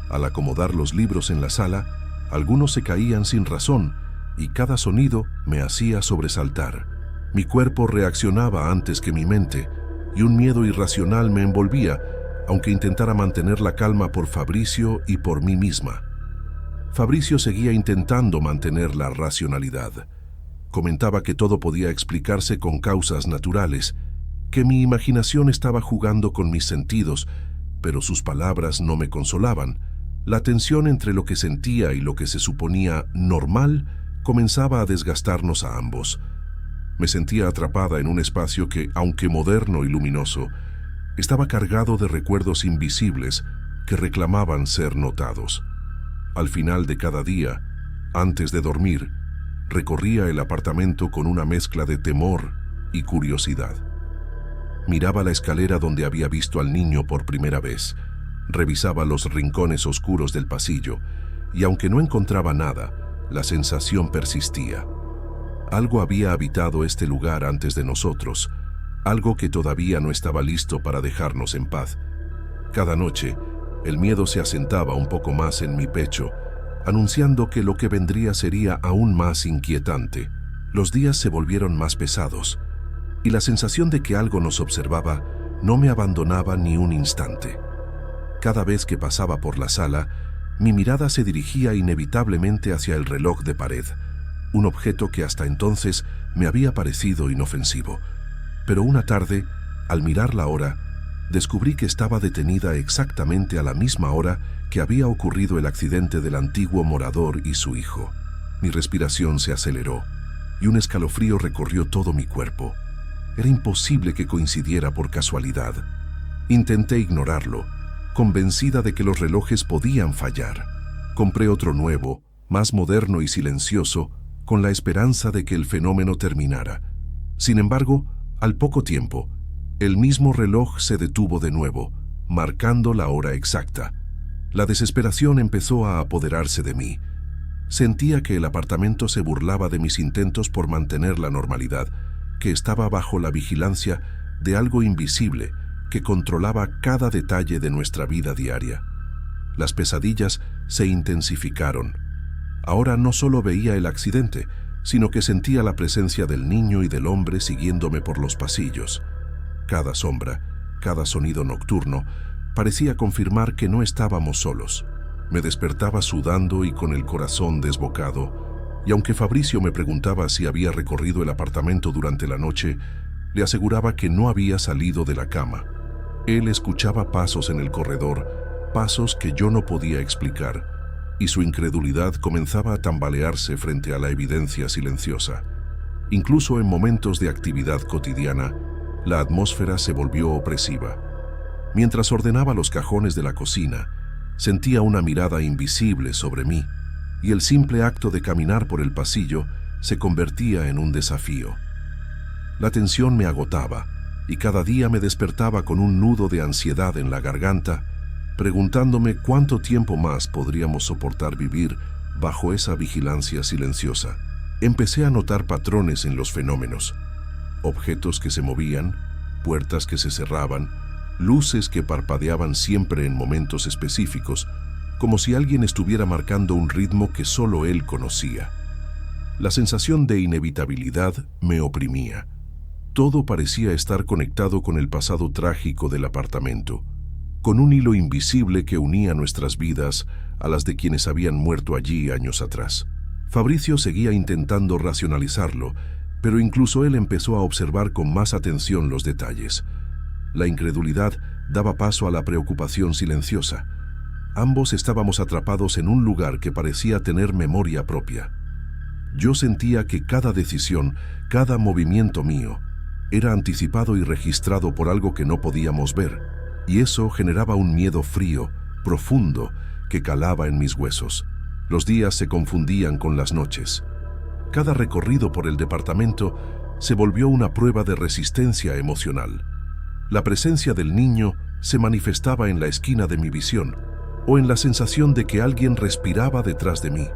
Speaker 1: Al acomodar los libros en la sala, algunos se caían sin razón, y cada sonido me hacía sobresaltar. Mi cuerpo reaccionaba antes que mi mente, y un miedo irracional me envolvía, aunque intentara mantener la calma por Fabricio y por mí misma. Fabricio seguía intentando mantener la racionalidad. Comentaba que todo podía explicarse con causas naturales, que mi imaginación estaba jugando con mis sentidos, pero sus palabras no me consolaban. La tensión entre lo que sentía y lo que se suponía normal comenzaba a desgastarnos a ambos. Me sentía atrapada en un espacio que, aunque moderno y luminoso, estaba cargado de recuerdos invisibles que reclamaban ser notados. Al final de cada día, antes de dormir, recorría el apartamento con una mezcla de temor y curiosidad. Miraba la escalera donde había visto al niño por primera vez, revisaba los rincones oscuros del pasillo, y aunque no encontraba nada, la sensación persistía. Algo había habitado este lugar antes de nosotros, algo que todavía no estaba listo para dejarnos en paz. Cada noche, el miedo se asentaba un poco más en mi pecho, anunciando que lo que vendría sería aún más inquietante. Los días se volvieron más pesados, y la sensación de que algo nos observaba no me abandonaba ni un instante. Cada vez que pasaba por la sala, mi mirada se dirigía inevitablemente hacia el reloj de pared, un objeto que hasta entonces me había parecido inofensivo. Pero una tarde, al mirar la hora, descubrí que estaba detenida exactamente a la misma hora que había ocurrido el accidente del antiguo morador y su hijo. Mi respiración se aceleró y un escalofrío recorrió todo mi cuerpo. Era imposible que coincidiera por casualidad. Intenté ignorarlo, convencida de que los relojes podían fallar. Compré otro nuevo, más moderno y silencioso, con la esperanza de que el fenómeno terminara. Sin embargo, al poco tiempo, el mismo reloj se detuvo de nuevo, marcando la hora exacta. La desesperación empezó a apoderarse de mí. Sentía que el apartamento se burlaba de mis intentos por mantener la normalidad, que estaba bajo la vigilancia de algo invisible que controlaba cada detalle de nuestra vida diaria. Las pesadillas se intensificaron. Ahora no solo veía el accidente, sino que sentía la presencia del niño y del hombre siguiéndome por los pasillos. Cada sombra, cada sonido nocturno, parecía confirmar que no estábamos solos. Me despertaba sudando y con el corazón desbocado, y aunque Fabricio me preguntaba si había recorrido el apartamento durante la noche, le aseguraba que no había salido de la cama. Él escuchaba pasos en el corredor, pasos que yo no podía explicar, y su incredulidad comenzaba a tambalearse frente a la evidencia silenciosa. Incluso en momentos de actividad cotidiana, La atmósfera se volvió opresiva. Mientras ordenaba los cajones de la cocina, sentía una mirada invisible sobre mí, y el simple acto de caminar por el pasillo se convertía en un desafío. La tensión me agotaba, y cada día me despertaba con un nudo de ansiedad en la garganta, preguntándome cuánto tiempo más podríamos soportar vivir bajo esa vigilancia silenciosa. Empecé a notar patrones en los fenómenos: objetos que se movían, puertas que se cerraban, luces que parpadeaban siempre en momentos específicos, como si alguien estuviera marcando un ritmo que solo él conocía. La sensación de inevitabilidad me oprimía. Todo parecía estar conectado con el pasado trágico del apartamento, con un hilo invisible que unía nuestras vidas a las de quienes habían muerto allí años atrás. Fabricio seguía intentando racionalizarlo, pero incluso él empezó a observar con más atención los detalles. La incredulidad daba paso a la preocupación silenciosa. Ambos estábamos atrapados en un lugar que parecía tener memoria propia. Yo sentía que cada decisión, cada movimiento mío, era anticipado y registrado por algo que no podíamos ver, y eso generaba un miedo frío, profundo, que calaba en mis huesos. Los días se confundían con las noches. Cada recorrido por el departamento se volvió una prueba de resistencia emocional. La presencia del niño se manifestaba en la esquina de mi visión, o en la sensación de que alguien respiraba detrás de mí.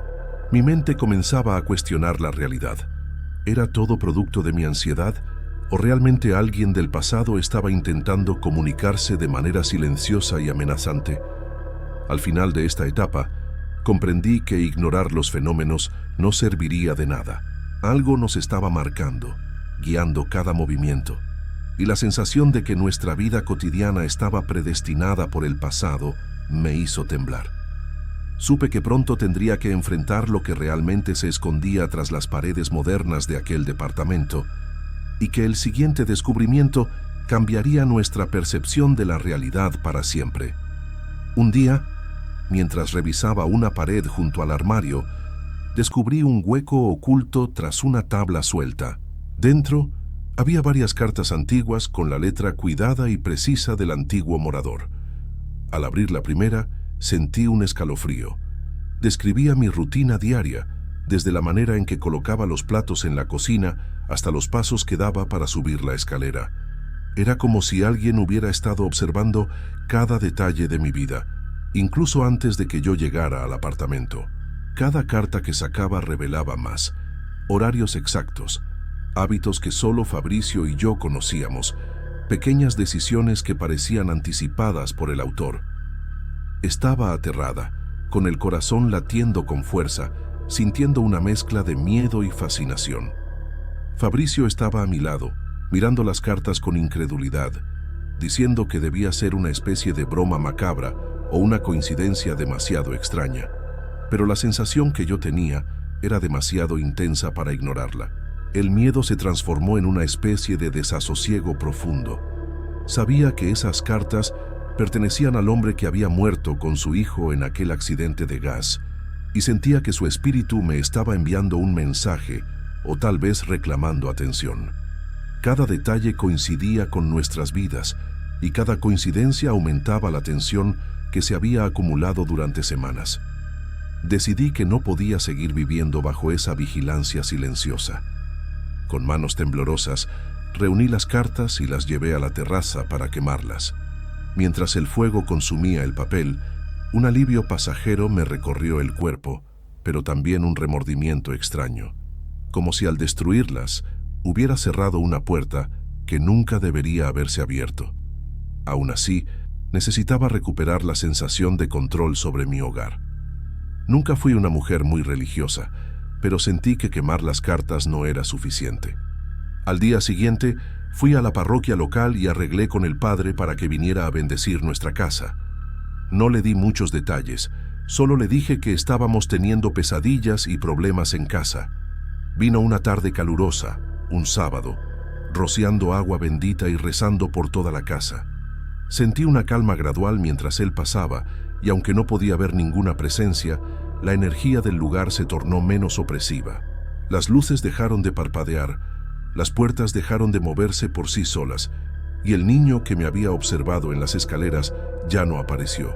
Speaker 1: Mi mente comenzaba a cuestionar la realidad. ¿Era todo producto de mi ansiedad? ¿O realmente alguien del pasado estaba intentando comunicarse de manera silenciosa y amenazante? Al final de esta etapa, comprendí que ignorar los fenómenos no serviría de nada. Algo nos estaba marcando, guiando cada movimiento, y la sensación de que nuestra vida cotidiana estaba predestinada por el pasado me hizo temblar. Supe que pronto tendría que enfrentar lo que realmente se escondía tras las paredes modernas de aquel departamento, y que el siguiente descubrimiento cambiaría nuestra percepción de la realidad para siempre. Un día, mientras revisaba una pared junto al armario, descubrí un hueco oculto tras una tabla suelta. Dentro había varias cartas antiguas con la letra cuidada y precisa del antiguo morador. Al abrir la primera, sentí un escalofrío. Describía mi rutina diaria, desde la manera en que colocaba los platos en la cocina hasta los pasos que daba para subir la escalera. Era como si alguien hubiera estado observando cada detalle de mi vida, incluso antes de que yo llegara al apartamento. Cada carta que sacaba revelaba más: horarios exactos, hábitos que solo Fabricio y yo conocíamos, pequeñas decisiones que parecían anticipadas por el autor. Estaba aterrada, con el corazón latiendo con fuerza, sintiendo una mezcla de miedo y fascinación. Fabricio estaba a mi lado, mirando las cartas con incredulidad, diciendo que debía ser una especie de broma macabra o una coincidencia demasiado extraña. Pero la sensación que yo tenía era demasiado intensa para ignorarla. El miedo se transformó en una especie de desasosiego profundo. Sabía que esas cartas pertenecían al hombre que había muerto con su hijo en aquel accidente de gas, y sentía que su espíritu me estaba enviando un mensaje, o tal vez reclamando atención. Cada detalle coincidía con nuestras vidas, y cada coincidencia aumentaba la tensión que se había acumulado durante semanas. Decidí que no podía seguir viviendo bajo esa vigilancia silenciosa. Con manos temblorosas, reuní las cartas y las llevé a la terraza para quemarlas. Mientras el fuego consumía el papel, un alivio pasajero me recorrió el cuerpo, pero también un remordimiento extraño, como si al destruirlas hubiera cerrado una puerta que nunca debería haberse abierto. Aún así, necesitaba recuperar la sensación de control sobre mi hogar. Nunca fui una mujer muy religiosa, pero sentí que quemar las cartas no era suficiente. Al día siguiente, fui a la parroquia local y arreglé con el padre para que viniera a bendecir nuestra casa. No le di muchos detalles, solo le dije que estábamos teniendo pesadillas y problemas en casa. Vino una tarde calurosa, un sábado, rociando agua bendita y rezando por toda la casa. Sentí una calma gradual mientras él pasaba, y aunque no podía ver ninguna presencia, la energía del lugar se tornó menos opresiva. Las luces dejaron de parpadear, Las puertas dejaron de moverse por sí solas, y el niño que me había observado en las escaleras ya no apareció.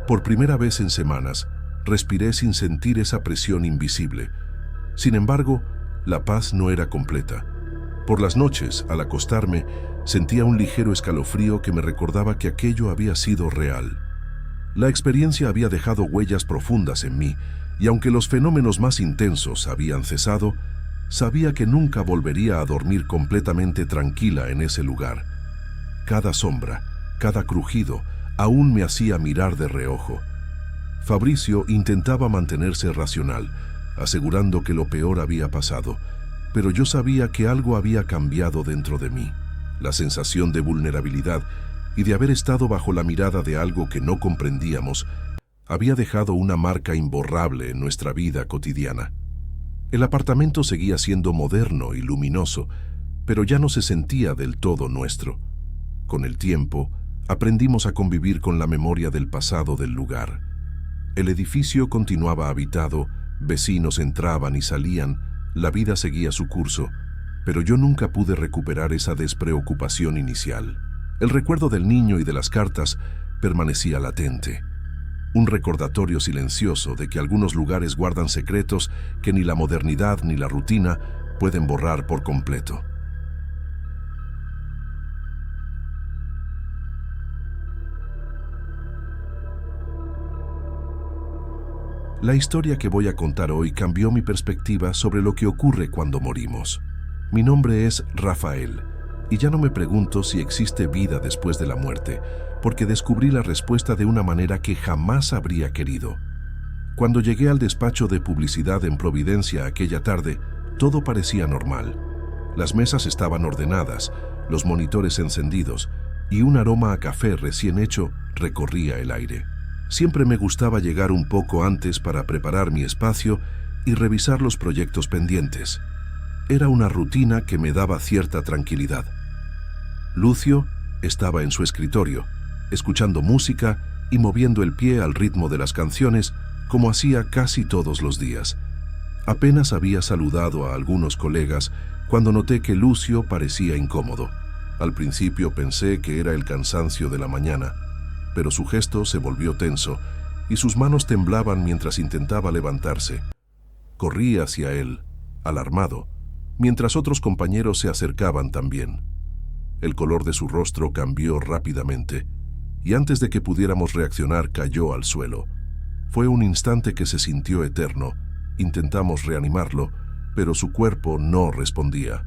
Speaker 1: Por primera vez en semanas, respiré sin sentir esa presión invisible. Sin embargo, la paz no era completa. Por las noches, al acostarme, sentía un ligero escalofrío que me recordaba que aquello había sido real. La experiencia había dejado huellas profundas en mí, y aunque los fenómenos más intensos habían cesado, sabía que nunca volvería a dormir completamente tranquila en ese lugar. Cada sombra, cada crujido, aún me hacía mirar de reojo. Fabricio intentaba mantenerse racional, asegurando que lo peor había pasado, pero yo sabía que algo había cambiado dentro de mí. La sensación de vulnerabilidad y de haber estado bajo la mirada de algo que no comprendíamos había dejado una marca imborrable en nuestra vida cotidiana. El apartamento seguía siendo moderno y luminoso, pero ya no se sentía del todo nuestro. Con el tiempo, aprendimos a convivir con la memoria del pasado del lugar. El edificio continuaba habitado, vecinos entraban y salían, la vida seguía su curso, pero yo nunca pude recuperar esa despreocupación inicial. El recuerdo del niño y de las cartas permanecía latente. Un recordatorio silencioso de que algunos lugares guardan secretos que ni la modernidad ni la rutina pueden borrar por completo. La historia que voy a contar hoy cambió mi perspectiva sobre lo que ocurre cuando morimos. Mi nombre es Rafael, y ya no me pregunto si existe vida después de la muerte, porque descubrí la respuesta de una manera que jamás habría querido. Cuando llegué al despacho de publicidad en Providencia aquella tarde, todo parecía normal. Las mesas estaban ordenadas, los monitores encendidos, y un aroma a café recién hecho recorría el aire. Siempre me gustaba llegar un poco antes para preparar mi espacio y revisar los proyectos pendientes. Era una rutina que me daba cierta tranquilidad. Lucio estaba en su escritorio, escuchando música y moviendo el pie al ritmo de las canciones, como hacía casi todos los días. Apenas había saludado a algunos colegas cuando noté que Lucio parecía incómodo. Al principio pensé que era el cansancio de la mañana, pero su gesto se volvió tenso y sus manos temblaban mientras intentaba levantarse. Corrí hacia él, alarmado, mientras otros compañeros se acercaban también. El color de su rostro cambió rápidamente, y antes de que pudiéramos reaccionar cayó al suelo. Fue un instante que se sintió eterno. Intentamos reanimarlo, pero su cuerpo no respondía.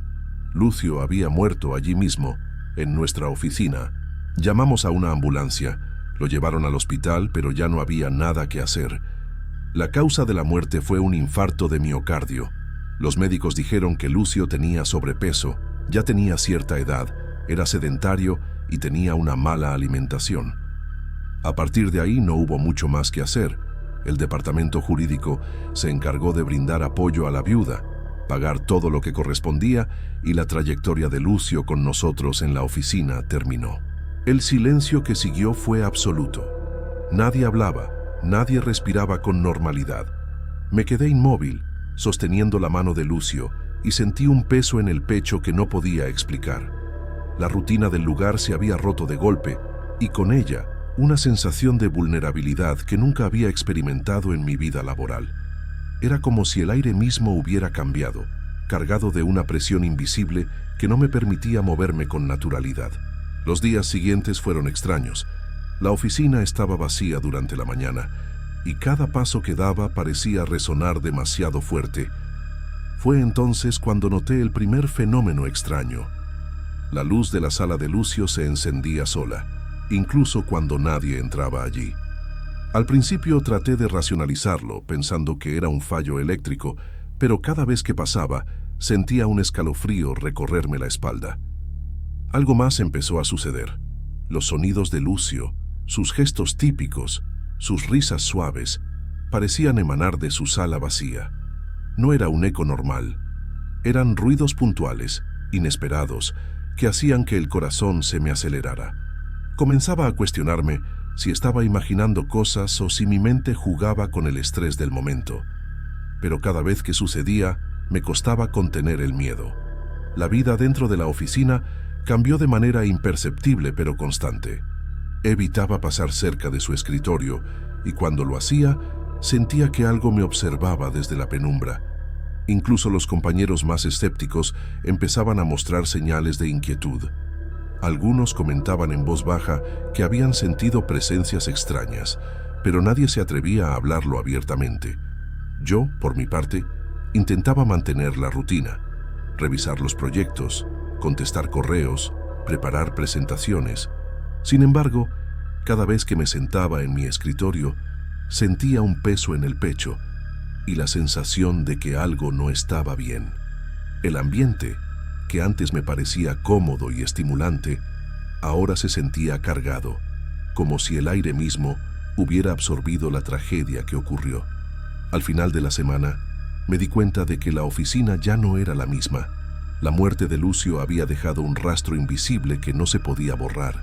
Speaker 1: Lucio había muerto allí mismo, en nuestra oficina. Llamamos a una ambulancia. Lo llevaron al hospital, pero ya no había nada que hacer. La causa de la muerte fue un infarto de miocardio. Los médicos dijeron que Lucio tenía sobrepeso, ya tenía cierta edad, era sedentario y tenía una mala alimentación. A partir de ahí no hubo mucho más que hacer. El departamento jurídico se encargó de brindar apoyo a la viuda, pagar todo lo que correspondía y la trayectoria de Lucio con nosotros en la oficina terminó. El silencio que siguió fue absoluto. Nadie hablaba, nadie respiraba con normalidad. Me quedé inmóvil, sosteniendo la mano de Lucio, y sentí un peso en el pecho que no podía explicar. La rutina del lugar se había roto de golpe, y con ella una sensación de vulnerabilidad que nunca había experimentado en mi vida laboral. Era como si el aire mismo hubiera cambiado, cargado de una presión invisible que no me permitía moverme con naturalidad. Los días siguientes fueron extraños. La oficina estaba vacía durante la mañana, y cada paso que daba parecía resonar demasiado fuerte. Fue entonces cuando noté el primer fenómeno extraño. La luz de la sala de Lucio se encendía sola, incluso cuando nadie entraba allí. Al principio traté de racionalizarlo, pensando que era un fallo eléctrico, pero cada vez que pasaba, sentía un escalofrío recorrerme la espalda. Algo más empezó a suceder. Los sonidos de Lucio, sus gestos típicos, sus risas suaves, parecían emanar de su sala vacía. No era un eco normal. Eran ruidos puntuales, inesperados, que hacían que el corazón se me acelerara. Comenzaba a cuestionarme si estaba imaginando cosas o si mi mente jugaba con el estrés del momento. Pero cada vez que sucedía, me costaba contener el miedo. La vida dentro de la oficina cambió de manera imperceptible pero constante. Evitaba pasar cerca de su escritorio y cuando lo hacía, sentía que algo me observaba desde la penumbra. Incluso los compañeros más escépticos empezaban a mostrar señales de inquietud. Algunos comentaban en voz baja que habían sentido presencias extrañas, pero nadie se atrevía a hablarlo abiertamente. Yo, por mi parte, intentaba mantener la rutina, revisar los proyectos, contestar correos, preparar presentaciones. Sin embargo, cada vez que me sentaba en mi escritorio, sentía un peso en el pecho y la sensación de que algo no estaba bien. El ambiente, que antes me parecía cómodo y estimulante, ahora se sentía cargado, como si el aire mismo hubiera absorbido la tragedia que ocurrió. Al final de la semana, me di cuenta de que la oficina ya no era la misma. La muerte de Lucio había dejado un rastro invisible que no se podía borrar.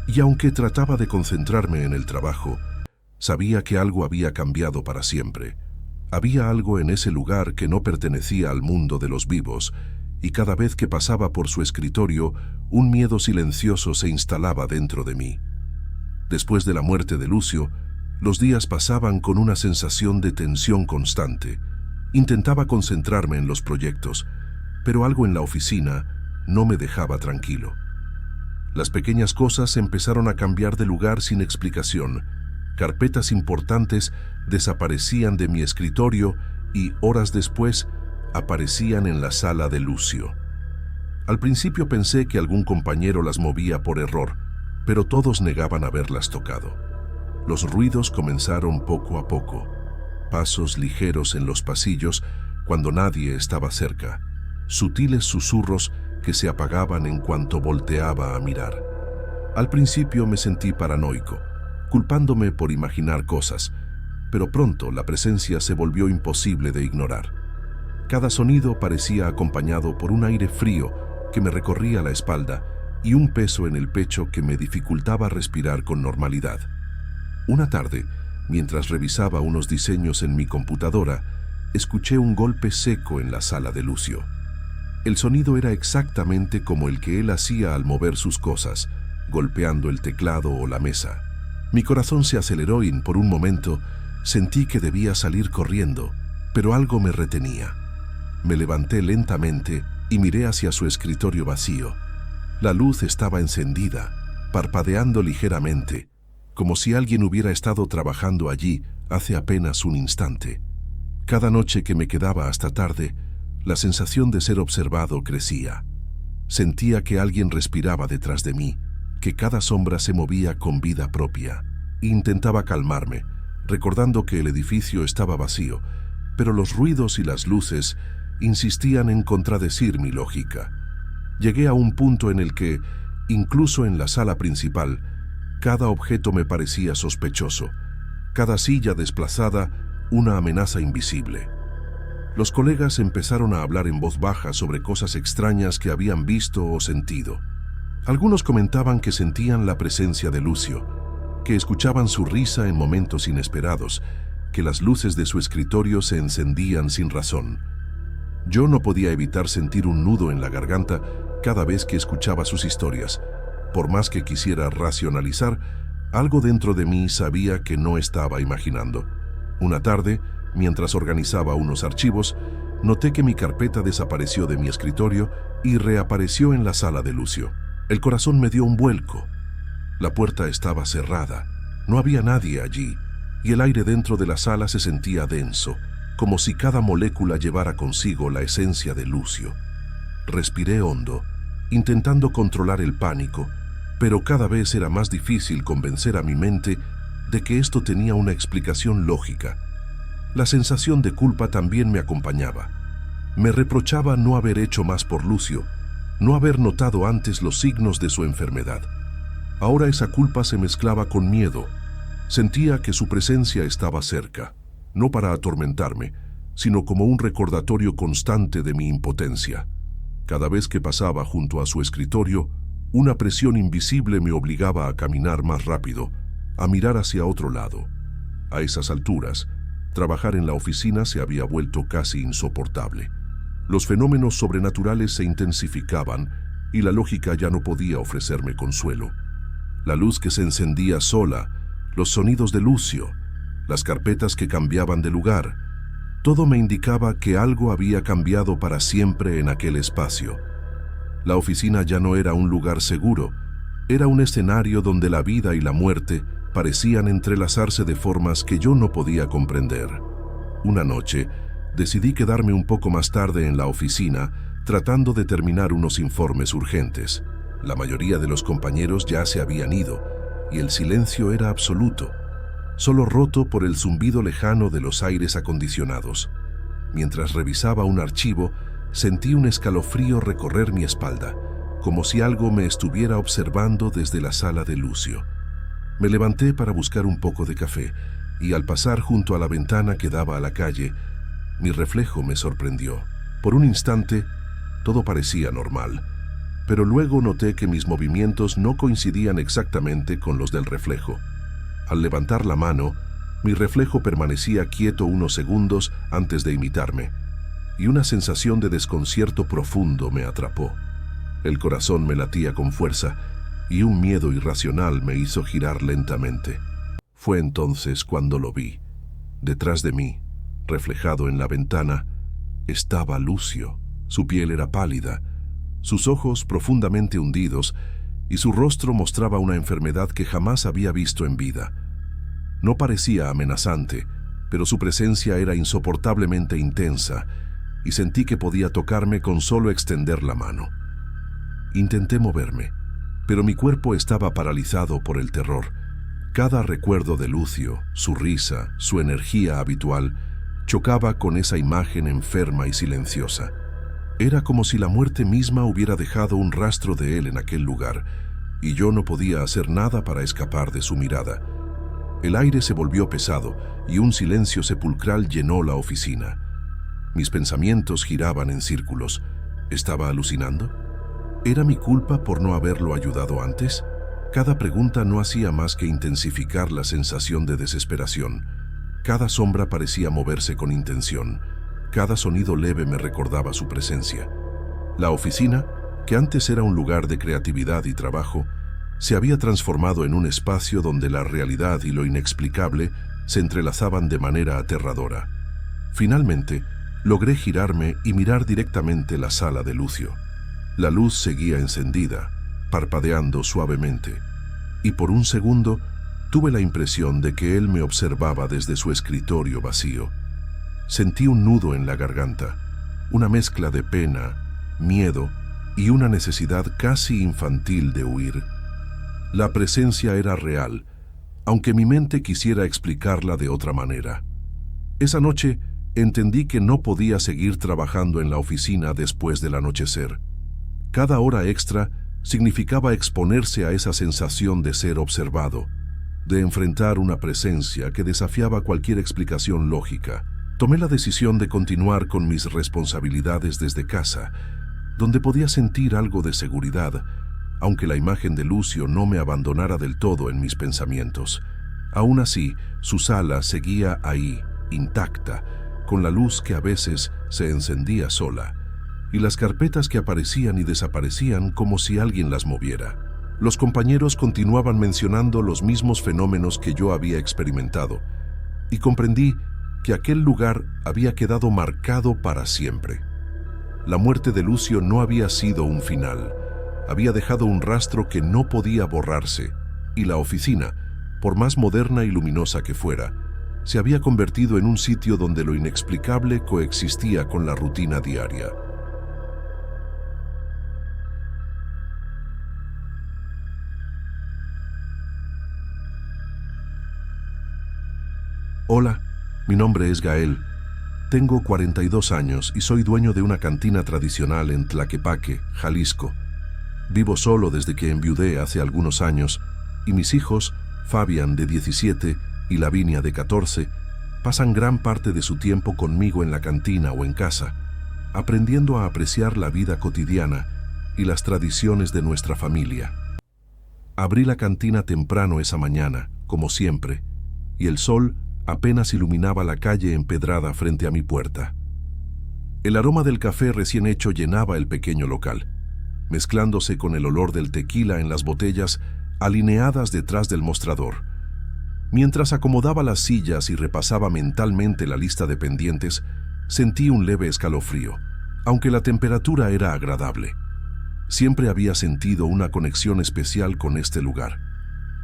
Speaker 1: Y aunque trataba de concentrarme en el trabajo, sabía que algo había cambiado para siempre. Había algo en ese lugar que no pertenecía al mundo de los vivos, y cada vez que pasaba por su escritorio, un miedo silencioso se instalaba dentro de mí. Después de la muerte de Lucio, los días pasaban con una sensación de tensión constante. Intentaba concentrarme en los proyectos, pero algo en la oficina no me dejaba tranquilo. Las pequeñas cosas empezaron a cambiar de lugar sin explicación. Carpetas importantes desaparecían de mi escritorio y, horas después, aparecían en la sala de Lucio. Al principio pensé que algún compañero las movía por error, pero todos negaban haberlas tocado. Los ruidos comenzaron poco a poco. Pasos ligeros en los pasillos cuando nadie estaba cerca. Sutiles susurros que se apagaban en cuanto volteaba a mirar. Al principio me sentí paranoico, culpándome por imaginar cosas, pero pronto la presencia se volvió imposible de ignorar. Cada sonido parecía acompañado por un aire frío que me recorría la espalda y un peso en el pecho que me dificultaba respirar con normalidad. Una tarde, mientras revisaba unos diseños en mi computadora, escuché un golpe seco en la sala de Lucio. El sonido era exactamente como el que él hacía al mover sus cosas, golpeando el teclado o la mesa. Mi corazón se aceleró y, por un momento, sentí que debía salir corriendo, pero algo me retenía. Me levanté lentamente y miré hacia su escritorio vacío. La luz estaba encendida, parpadeando ligeramente, como si alguien hubiera estado trabajando allí hace apenas un instante. Cada noche que me quedaba hasta tarde, la sensación de ser observado crecía. Sentía que alguien respiraba detrás de mí, que cada sombra se movía con vida propia. Intentaba calmarme, recordando que el edificio estaba vacío, pero los ruidos y las luces insistían en contradecir mi lógica. Llegué a un punto en el que, incluso en la sala principal, cada objeto me parecía sospechoso, cada silla desplazada una amenaza invisible. Los colegas empezaron a hablar en voz baja sobre cosas extrañas que habían visto o sentido. Algunos comentaban que sentían la presencia de Lucio, que escuchaban su risa en momentos inesperados, que las luces de su escritorio se encendían sin razón. Yo no podía evitar sentir un nudo en la garganta cada vez que escuchaba sus historias. Por más que quisiera racionalizar, algo dentro de mí sabía que no estaba imaginando. Una tarde, mientras organizaba unos archivos, noté que mi carpeta desapareció de mi escritorio y reapareció en la sala de Lucio. El corazón me dio un vuelco. La puerta estaba cerrada, no había nadie allí, y el aire dentro de la sala se sentía denso, como si cada molécula llevara consigo la esencia de Lucio. Respiré hondo, intentando controlar el pánico, pero cada vez era más difícil convencer a mi mente de que esto tenía una explicación lógica. La sensación de culpa también me acompañaba. Me reprochaba no haber hecho más por Lucio, no haber notado antes los signos de su enfermedad. Ahora esa culpa se mezclaba con miedo. Sentía que su presencia estaba cerca, no para atormentarme, sino como un recordatorio constante de mi impotencia. Cada vez que pasaba junto a su escritorio, una presión invisible me obligaba a caminar más rápido, a mirar hacia otro lado. A esas alturas, trabajar en la oficina se había vuelto casi insoportable. Los fenómenos sobrenaturales se intensificaban y la lógica ya no podía ofrecerme consuelo. La luz que se encendía sola, los sonidos de Lucio, las carpetas que cambiaban de lugar, todo me indicaba que algo había cambiado para siempre en aquel espacio. La oficina ya no era un lugar seguro, era un escenario donde la vida y la muerte parecían entrelazarse de formas que yo no podía comprender. Una noche, decidí quedarme un poco más tarde en la oficina, tratando de terminar unos informes urgentes. La mayoría de los compañeros ya se habían ido, y el silencio era absoluto, solo roto por el zumbido lejano de los aires acondicionados. Mientras revisaba un archivo, sentí un escalofrío recorrer mi espalda, como si algo me estuviera observando desde la sala de Lucio. Me levanté para buscar un poco de café, y al pasar junto a la ventana que daba a la calle, mi reflejo me sorprendió. Por un instante, todo parecía normal, pero luego noté que mis movimientos no coincidían exactamente con los del reflejo. Al levantar la mano, mi reflejo permanecía quieto unos segundos antes de imitarme, y una sensación de desconcierto profundo me atrapó. El corazón me latía con fuerza, y un miedo irracional me hizo girar lentamente. Fue entonces cuando lo vi. Detrás de mí, reflejado en la ventana, estaba Lucio. Su piel era pálida, sus ojos profundamente hundidos, y su rostro mostraba una enfermedad que jamás había visto en vida. No parecía amenazante, pero su presencia era insoportablemente intensa, y sentí que podía tocarme con solo extender la mano. Intenté moverme, pero mi cuerpo estaba paralizado por el terror. Cada recuerdo de Lucio, su risa, su energía habitual, chocaba con esa imagen enferma y silenciosa. Era como si la muerte misma hubiera dejado un rastro de él en aquel lugar, y yo no podía hacer nada para escapar de su mirada. El aire se volvió pesado, y un silencio sepulcral llenó la oficina. Mis pensamientos giraban en círculos. ¿Estaba alucinando? ¿Era mi culpa por no haberlo ayudado antes? Cada pregunta no hacía más que intensificar la sensación de desesperación. Cada sombra parecía moverse con intención. Cada sonido leve me recordaba su presencia. La oficina, que antes era un lugar de creatividad y trabajo, se había transformado en un espacio donde la realidad y lo inexplicable se entrelazaban de manera aterradora. Finalmente, logré girarme y mirar directamente la sala de Lucio. La luz seguía encendida, parpadeando suavemente, y por un segundo tuve la impresión de que él me observaba desde su escritorio vacío. Sentí un nudo en la garganta, una mezcla de pena, miedo y una necesidad casi infantil de huir. La presencia era real, aunque mi mente quisiera explicarla de otra manera. Esa noche entendí que no podía seguir trabajando en la oficina después del anochecer. Cada hora extra significaba exponerse a esa sensación de ser observado, de enfrentar una presencia que desafiaba cualquier explicación lógica. Tomé la decisión de continuar con mis responsabilidades desde casa, donde podía sentir algo de seguridad, aunque la imagen de Lucio no me abandonara del todo en mis pensamientos. Aún así, su sala seguía ahí, intacta, con la luz que a veces se encendía sola, y las carpetas que aparecían y desaparecían como si alguien las moviera. Los compañeros continuaban mencionando los mismos fenómenos que yo había experimentado, y comprendí que aquel lugar había quedado marcado para siempre. La muerte de Lucio no había sido un final, había dejado un rastro que no podía borrarse, y la oficina, por más moderna y luminosa que fuera, se había convertido en un sitio donde lo inexplicable coexistía con la rutina diaria. Hola, mi nombre es Gael. Tengo 42 años y soy dueño de una cantina tradicional en Tlaquepaque, Jalisco. Vivo solo desde que enviudé hace algunos años y mis hijos, Fabián de 17 y Lavinia de 14, pasan gran parte de su tiempo conmigo en la cantina o en casa, aprendiendo a apreciar la vida cotidiana y las tradiciones de nuestra familia. Abrí la cantina temprano esa mañana, como siempre, y el sol apenas iluminaba la calle empedrada frente a mi puerta. El aroma del café recién hecho llenaba el pequeño local, mezclándose con el olor del tequila en las botellas alineadas detrás del mostrador. Mientras acomodaba las sillas y repasaba mentalmente la lista de pendientes, sentí un leve escalofrío, aunque la temperatura era agradable. Siempre había sentido una conexión especial con este lugar.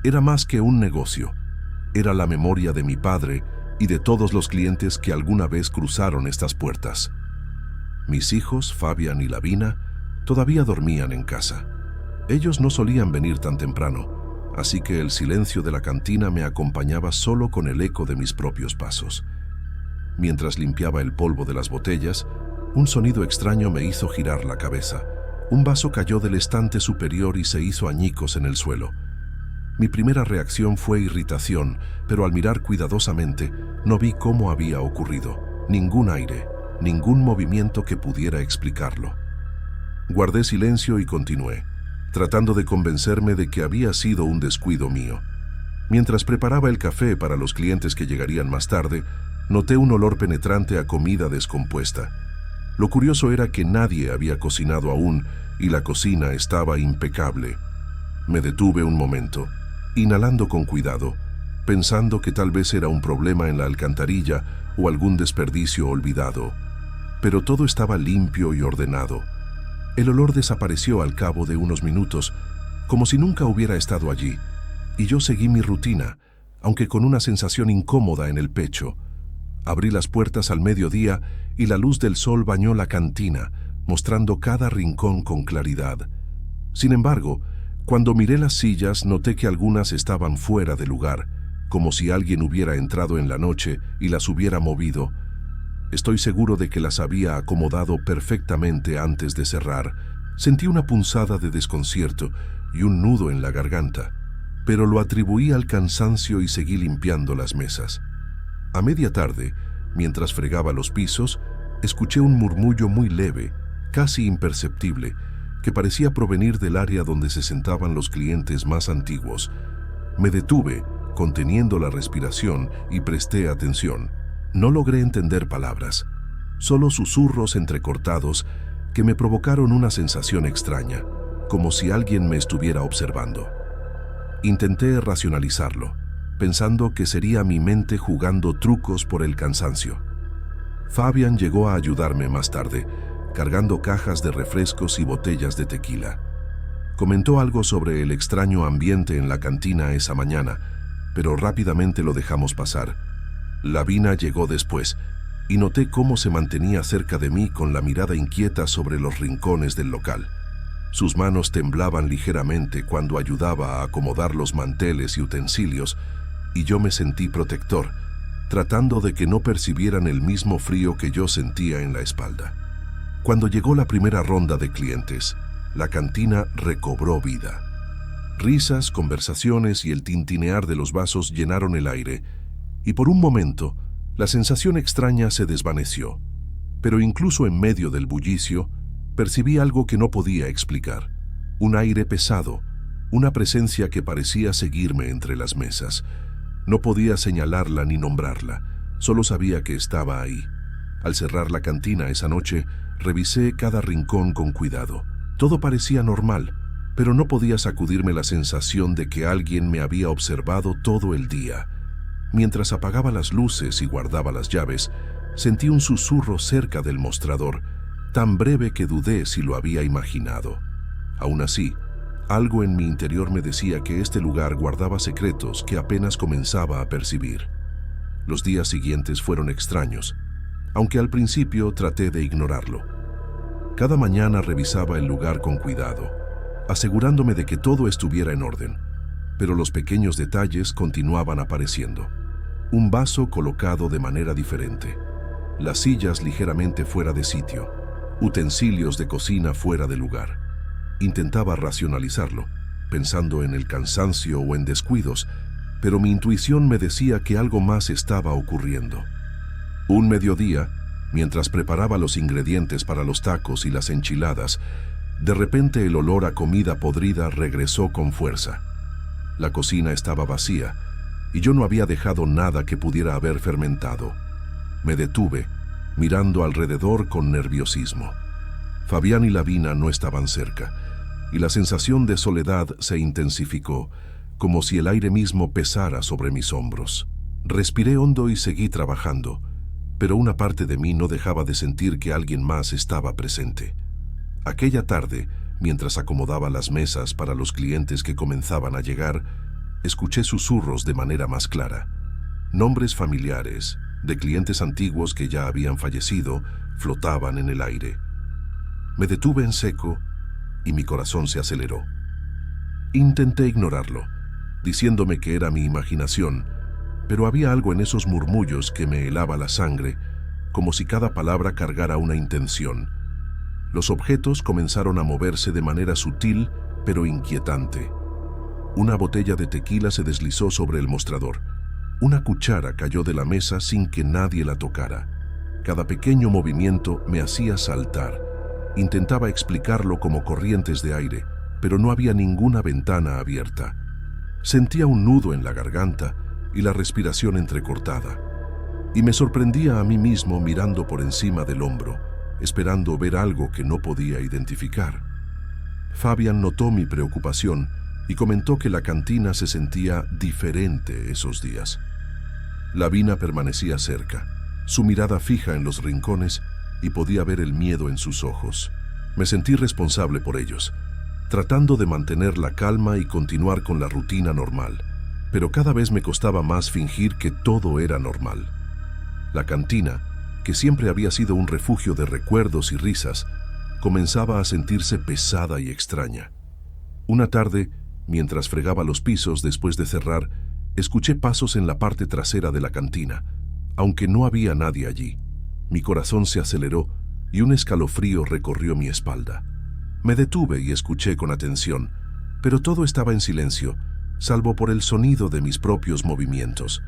Speaker 1: Era más que un negocio. Era la memoria de mi padre y de todos los clientes que alguna vez cruzaron estas puertas. Mis hijos, Fabián y Lavina, todavía dormían en casa. Ellos no solían venir tan temprano, así que el silencio de la cantina me acompañaba solo con el eco de mis propios pasos. Mientras limpiaba el polvo de las botellas, un sonido extraño me hizo girar la cabeza. Un vaso cayó del estante superior y se hizo añicos en el suelo. Mi primera reacción fue irritación, pero al mirar cuidadosamente, no vi cómo había ocurrido. Ningún aire, ningún movimiento que pudiera explicarlo. Guardé silencio y continué, tratando de convencerme de que había sido un descuido mío. Mientras preparaba el café para los clientes que llegarían más tarde, noté un olor penetrante a comida descompuesta. Lo curioso era que nadie había cocinado aún y la cocina estaba impecable. Me detuve un momento, inhalando con cuidado, pensando que tal vez era un problema en la alcantarilla o algún desperdicio olvidado. Pero todo estaba limpio y ordenado. El olor desapareció al cabo de unos minutos, como si nunca hubiera estado allí, y yo seguí mi rutina, aunque con una sensación incómoda en el pecho. Abrí las puertas al mediodía y la luz del sol bañó la cantina, mostrando cada rincón con claridad. Sin embargo, cuando miré las sillas, noté que algunas estaban fuera de lugar, como si alguien hubiera entrado en la noche y las hubiera movido. Estoy seguro de que las había acomodado perfectamente antes de cerrar. Sentí una punzada de desconcierto y un nudo en la garganta, pero lo atribuí al cansancio y seguí limpiando las mesas. A media tarde, mientras fregaba los pisos, escuché un murmullo muy leve, casi imperceptible, que parecía provenir del área donde se sentaban los clientes más antiguos. Me detuve, conteniendo la respiración, y presté atención. No logré entender palabras, solo susurros entrecortados que me provocaron una sensación extraña, como si alguien me estuviera observando. Intenté racionalizarlo, pensando que sería mi mente jugando trucos por el cansancio. Fabián llegó a ayudarme más tarde, cargando cajas de refrescos y botellas de tequila. Comentó algo sobre el extraño ambiente en la cantina esa mañana, pero rápidamente lo dejamos pasar. Lavina llegó después, y noté cómo se mantenía cerca de mí con la mirada inquieta sobre los rincones del local. Sus manos temblaban ligeramente cuando ayudaba a acomodar los manteles y utensilios, y yo me sentí protector, tratando de que no percibieran el mismo frío que yo sentía en la espalda. Cuando llegó la primera ronda de clientes, la cantina recobró vida. Risas, conversaciones y el tintinear de los vasos llenaron el aire, y por un momento, la sensación extraña se desvaneció. Pero incluso en medio del bullicio, percibí algo que no podía explicar. Un aire pesado, una presencia que parecía seguirme entre las mesas. No podía señalarla ni nombrarla, solo sabía que estaba ahí. Al cerrar la cantina esa noche, revisé cada rincón con cuidado. Todo parecía normal, pero no podía sacudirme la sensación de que alguien me había observado todo el día. Mientras apagaba las luces y guardaba las llaves, sentí un susurro cerca del mostrador, tan breve que dudé si lo había imaginado. Aún así, algo en mi interior me decía que este lugar guardaba secretos que apenas comenzaba a percibir. Los días siguientes fueron extraños, aunque al principio traté de ignorarlo. Cada mañana revisaba el lugar con cuidado, asegurándome de que todo estuviera en orden, pero los pequeños detalles continuaban apareciendo. Un vaso colocado de manera diferente, las sillas ligeramente fuera de sitio, utensilios de cocina fuera de lugar. Intentaba racionalizarlo, pensando en el cansancio o en descuidos, pero mi intuición me decía que algo más estaba ocurriendo. Un mediodía, mientras preparaba los ingredientes para los tacos y las enchiladas, de repente el olor a comida podrida regresó con fuerza. La cocina estaba vacía, y yo no había dejado nada que pudiera haber fermentado. Me detuve, mirando alrededor con nerviosismo. Fabián y Lavina no estaban cerca, y la sensación de soledad se intensificó, como si el aire mismo pesara sobre mis hombros. Respiré hondo y seguí trabajando, pero una parte de mí no dejaba de sentir que alguien más estaba presente. Aquella tarde, mientras acomodaba las mesas para los clientes que comenzaban a llegar, escuché susurros de manera más clara. Nombres familiares, de clientes antiguos que ya habían fallecido, flotaban en el aire. Me detuve en seco y mi corazón se aceleró. Intenté ignorarlo, diciéndome que era mi imaginación, pero había algo en esos murmullos que me helaba la sangre, como si cada palabra cargara una intención. Los objetos comenzaron a moverse de manera sutil, pero inquietante. Una botella de tequila se deslizó sobre el mostrador. Una cuchara cayó de la mesa sin que nadie la tocara. Cada pequeño movimiento me hacía saltar. Intentaba explicarlo como corrientes de aire, pero no había ninguna ventana abierta. Sentía un nudo en la garganta y la respiración entrecortada. Y me sorprendía a mí mismo mirando por encima del hombro, esperando ver algo que no podía identificar. Fabián notó mi preocupación y comentó que la cantina se sentía diferente esos días. Lavina permanecía cerca, su mirada fija en los rincones, y podía ver el miedo en sus ojos. Me sentí responsable por ellos, tratando de mantener la calma y continuar con la rutina normal, pero cada vez me costaba más fingir que todo era normal. La cantina, que siempre había sido un refugio de recuerdos y risas, comenzaba a sentirse pesada y extraña. Una tarde, mientras fregaba los pisos después de cerrar, escuché pasos en la parte trasera de la cantina, aunque no había nadie allí. Mi corazón se aceleró y un escalofrío recorrió mi espalda. Me detuve y escuché con atención, pero todo estaba en silencio, salvo por el sonido de mis propios movimientos.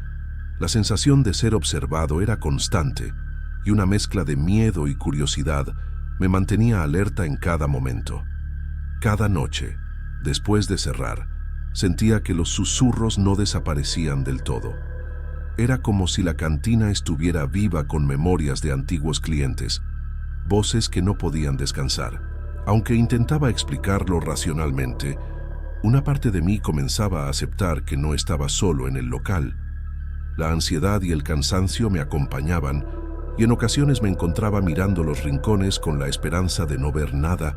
Speaker 1: La sensación de ser observado era constante, y una mezcla de miedo y curiosidad me mantenía alerta en cada momento. Cada noche, después de cerrar, sentía que los susurros no desaparecían del todo. Era como si la cantina estuviera viva con memorias de antiguos clientes, voces que no podían descansar. Aunque intentaba explicarlo racionalmente, una parte de mí comenzaba a aceptar que no estaba solo en el local. La ansiedad y el cansancio me acompañaban, y en ocasiones me encontraba mirando los rincones con la esperanza de no ver nada,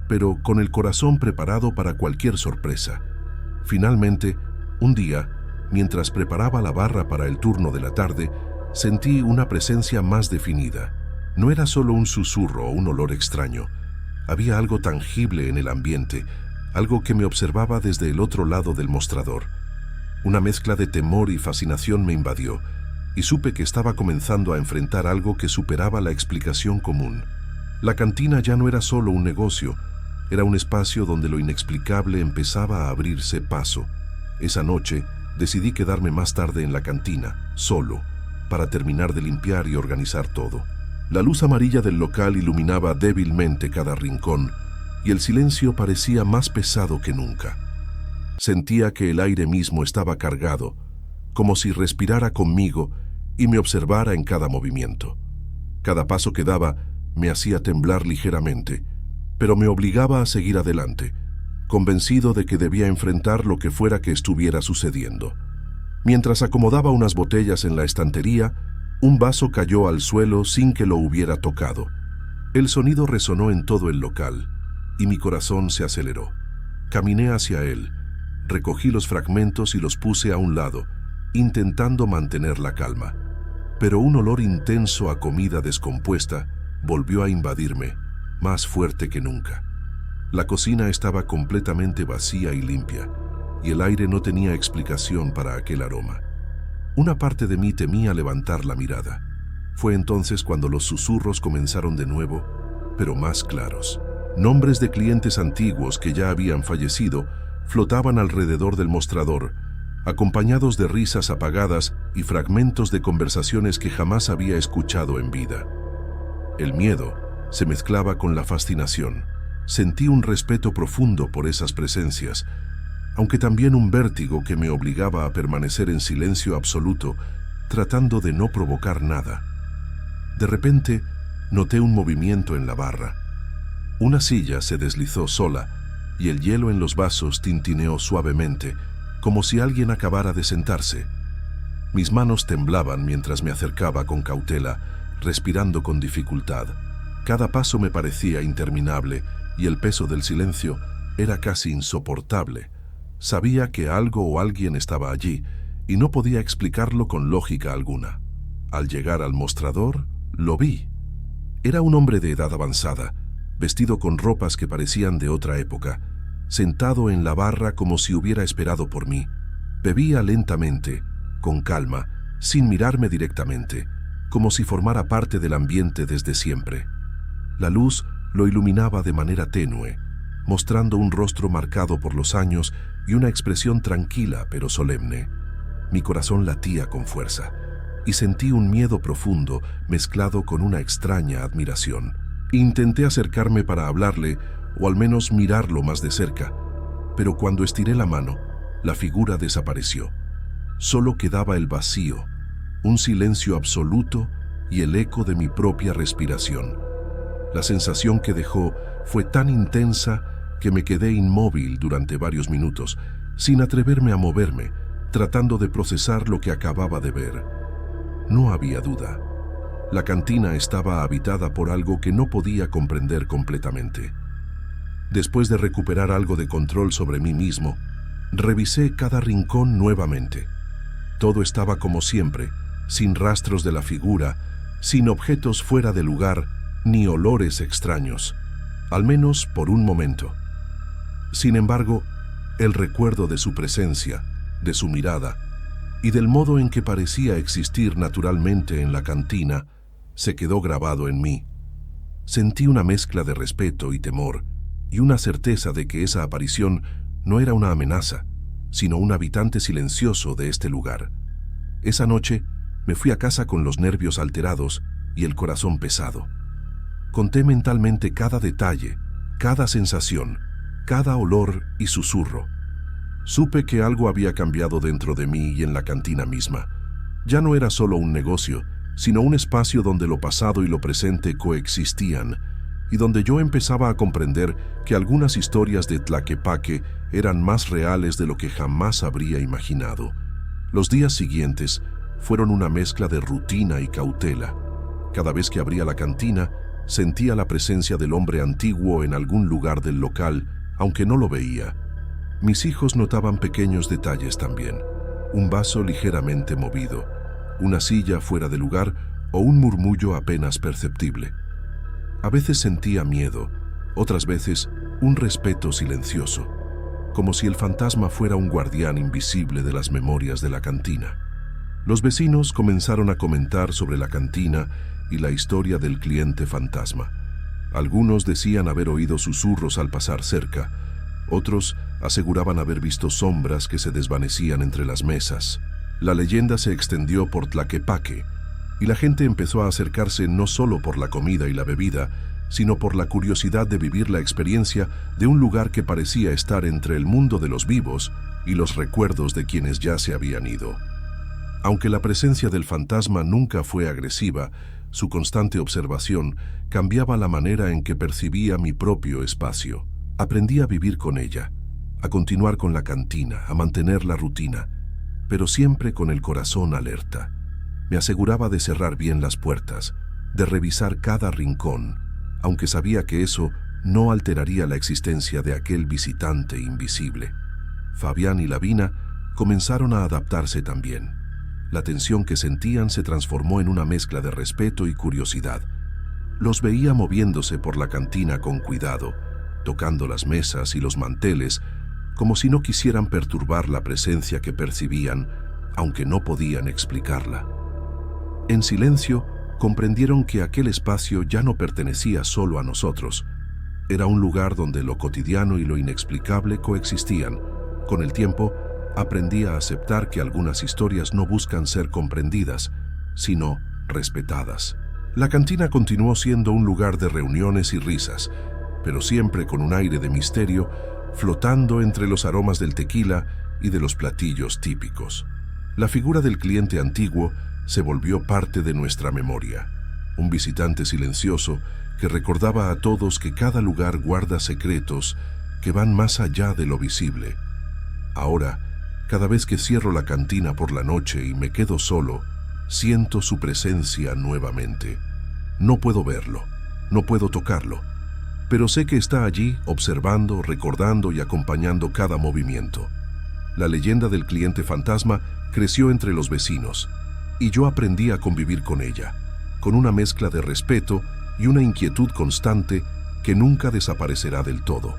Speaker 1: pero con el corazón preparado para cualquier sorpresa. Finalmente, un día, mientras preparaba la barra para el turno de la tarde, sentí una presencia más definida. No era solo un susurro o un olor extraño. Había algo tangible en el ambiente, algo que me observaba desde el otro lado del mostrador. Una mezcla de temor y fascinación me invadió, y supe que estaba comenzando a enfrentar algo que superaba la explicación común. La cantina ya no era solo un negocio, era un espacio donde lo inexplicable empezaba a abrirse paso. Esa noche, decidí quedarme más tarde en la cantina, solo, para terminar de limpiar y organizar todo. La luz amarilla del local iluminaba débilmente cada rincón, y el silencio parecía más pesado que nunca. Sentía que el aire mismo estaba cargado, como si respirara conmigo y me observara en cada movimiento. Cada paso que daba me hacía temblar ligeramente, pero me obligaba a seguir adelante, convencido de que debía enfrentar lo que fuera que estuviera sucediendo. Mientras acomodaba unas botellas en la estantería, un vaso cayó al suelo sin que lo hubiera tocado. El sonido resonó en todo el local, y mi corazón se aceleró. Caminé hacia él, recogí los fragmentos y los puse a un lado, intentando mantener la calma. Pero un olor intenso a comida descompuesta volvió a invadirme, más fuerte que nunca. La cocina estaba completamente vacía y limpia, y el aire no tenía explicación para aquel aroma. Una parte de mí temía levantar la mirada. Fue entonces cuando los susurros comenzaron de nuevo, pero más claros. Nombres de clientes antiguos que ya habían fallecido flotaban alrededor del mostrador, acompañados de risas apagadas y fragmentos de conversaciones que jamás había escuchado en vida. El miedo se mezclaba con la fascinación. Sentí un respeto profundo por esas presencias, aunque también un vértigo que me obligaba a permanecer en silencio absoluto, tratando de no provocar nada. De repente, noté un movimiento en la barra. Una silla se deslizó sola y el hielo en los vasos tintineó suavemente, como si alguien acabara de sentarse. Mis manos temblaban mientras me acercaba con cautela, respirando con dificultad. Cada paso me parecía interminable y el peso del silencio era casi insoportable. Sabía que algo o alguien estaba allí y no podía explicarlo con lógica alguna. Al llegar al mostrador, lo vi. Era un hombre de edad avanzada, vestido con ropas que parecían de otra época, sentado en la barra como si hubiera esperado por mí. Bebía lentamente, con calma, sin mirarme directamente, como si formara parte del ambiente desde siempre. La luz lo iluminaba de manera tenue, mostrando un rostro marcado por los años y una expresión tranquila pero solemne. Mi corazón latía con fuerza y sentí un miedo profundo mezclado con una extraña admiración. Intenté acercarme para hablarle o al menos mirarlo más de cerca, pero cuando estiré la mano, la figura desapareció. Solo quedaba el vacío, un silencio absoluto y el eco de mi propia respiración. La sensación que dejó fue tan intensa que me quedé inmóvil durante varios minutos, sin atreverme a moverme, tratando de procesar lo que acababa de ver. No había duda. La cantina estaba habitada por algo que no podía comprender completamente. Después de recuperar algo de control sobre mí mismo, revisé cada rincón nuevamente. Todo estaba como siempre, sin rastros de la figura, sin objetos fuera de lugar, ni olores extraños, al menos por un momento. Sin embargo, el recuerdo de su presencia, de su mirada y del modo en que parecía existir naturalmente en la cantina se quedó grabado en mí. Sentí una mezcla de respeto y temor y una certeza de que esa aparición no era una amenaza, sino un habitante silencioso de este lugar. Esa noche me fui a casa con los nervios alterados y el corazón pesado. Conté mentalmente cada detalle, cada sensación, cada olor y susurro. Supe que algo había cambiado dentro de mí y en la cantina misma. Ya no era solo un negocio, sino un espacio donde lo pasado y lo presente coexistían, y donde yo empezaba a comprender que algunas historias de Tlaquepaque eran más reales de lo que jamás habría imaginado. Los días siguientes fueron una mezcla de rutina y cautela. Cada vez que abría la cantina, sentía la presencia del hombre antiguo en algún lugar del local, aunque no lo veía. Mis hijos notaban pequeños detalles también. Un vaso ligeramente movido, una silla fuera de lugar o un murmullo apenas perceptible. A veces sentía miedo, otras veces un respeto silencioso, como si el fantasma fuera un guardián invisible de las memorias de la cantina. Los vecinos comenzaron a comentar sobre la cantina y la historia del cliente fantasma. Algunos decían haber oído susurros al pasar cerca, otros aseguraban haber visto sombras que se desvanecían entre las mesas. La leyenda se extendió por Tlaquepaque y la gente empezó a acercarse no solo por la comida y la bebida, sino por la curiosidad de vivir la experiencia de un lugar que parecía estar entre el mundo de los vivos y los recuerdos de quienes ya se habían ido. Aunque la presencia del fantasma nunca fue agresiva, su constante observación cambiaba la manera en que percibía mi propio espacio. Aprendí a vivir con ella, a continuar con la cantina, a mantener la rutina, pero siempre con el corazón alerta. Me aseguraba de cerrar bien las puertas, de revisar cada rincón, aunque sabía que eso no alteraría la existencia de aquel visitante invisible. Fabián y Lavina comenzaron a adaptarse también. La tensión que sentían se transformó en una mezcla de respeto y curiosidad. Los veía moviéndose por la cantina con cuidado, tocando las mesas y los manteles, como si no quisieran perturbar la presencia que percibían, aunque no podían explicarla. En silencio, comprendieron que aquel espacio ya no pertenecía solo a nosotros. Era un lugar donde lo cotidiano y lo inexplicable coexistían. Con el tiempo, aprendí a aceptar que algunas historias no buscan ser comprendidas, sino respetadas. La cantina continuó siendo un lugar de reuniones y risas, pero siempre con un aire de misterio, flotando entre los aromas del tequila y de los platillos típicos. La figura del cliente antiguo se volvió parte de nuestra memoria. un visitante silencioso que recordaba a todos que cada lugar guarda secretos que van más allá de lo visible. Ahora, cada vez que cierro la cantina por la noche y me quedo solo, siento su presencia nuevamente. No puedo verlo, no puedo tocarlo, pero sé que está allí observando, recordando y acompañando cada movimiento. La leyenda del cliente fantasma creció entre los vecinos y yo aprendí a convivir con ella, con una mezcla de respeto y una inquietud constante que nunca desaparecerá del todo.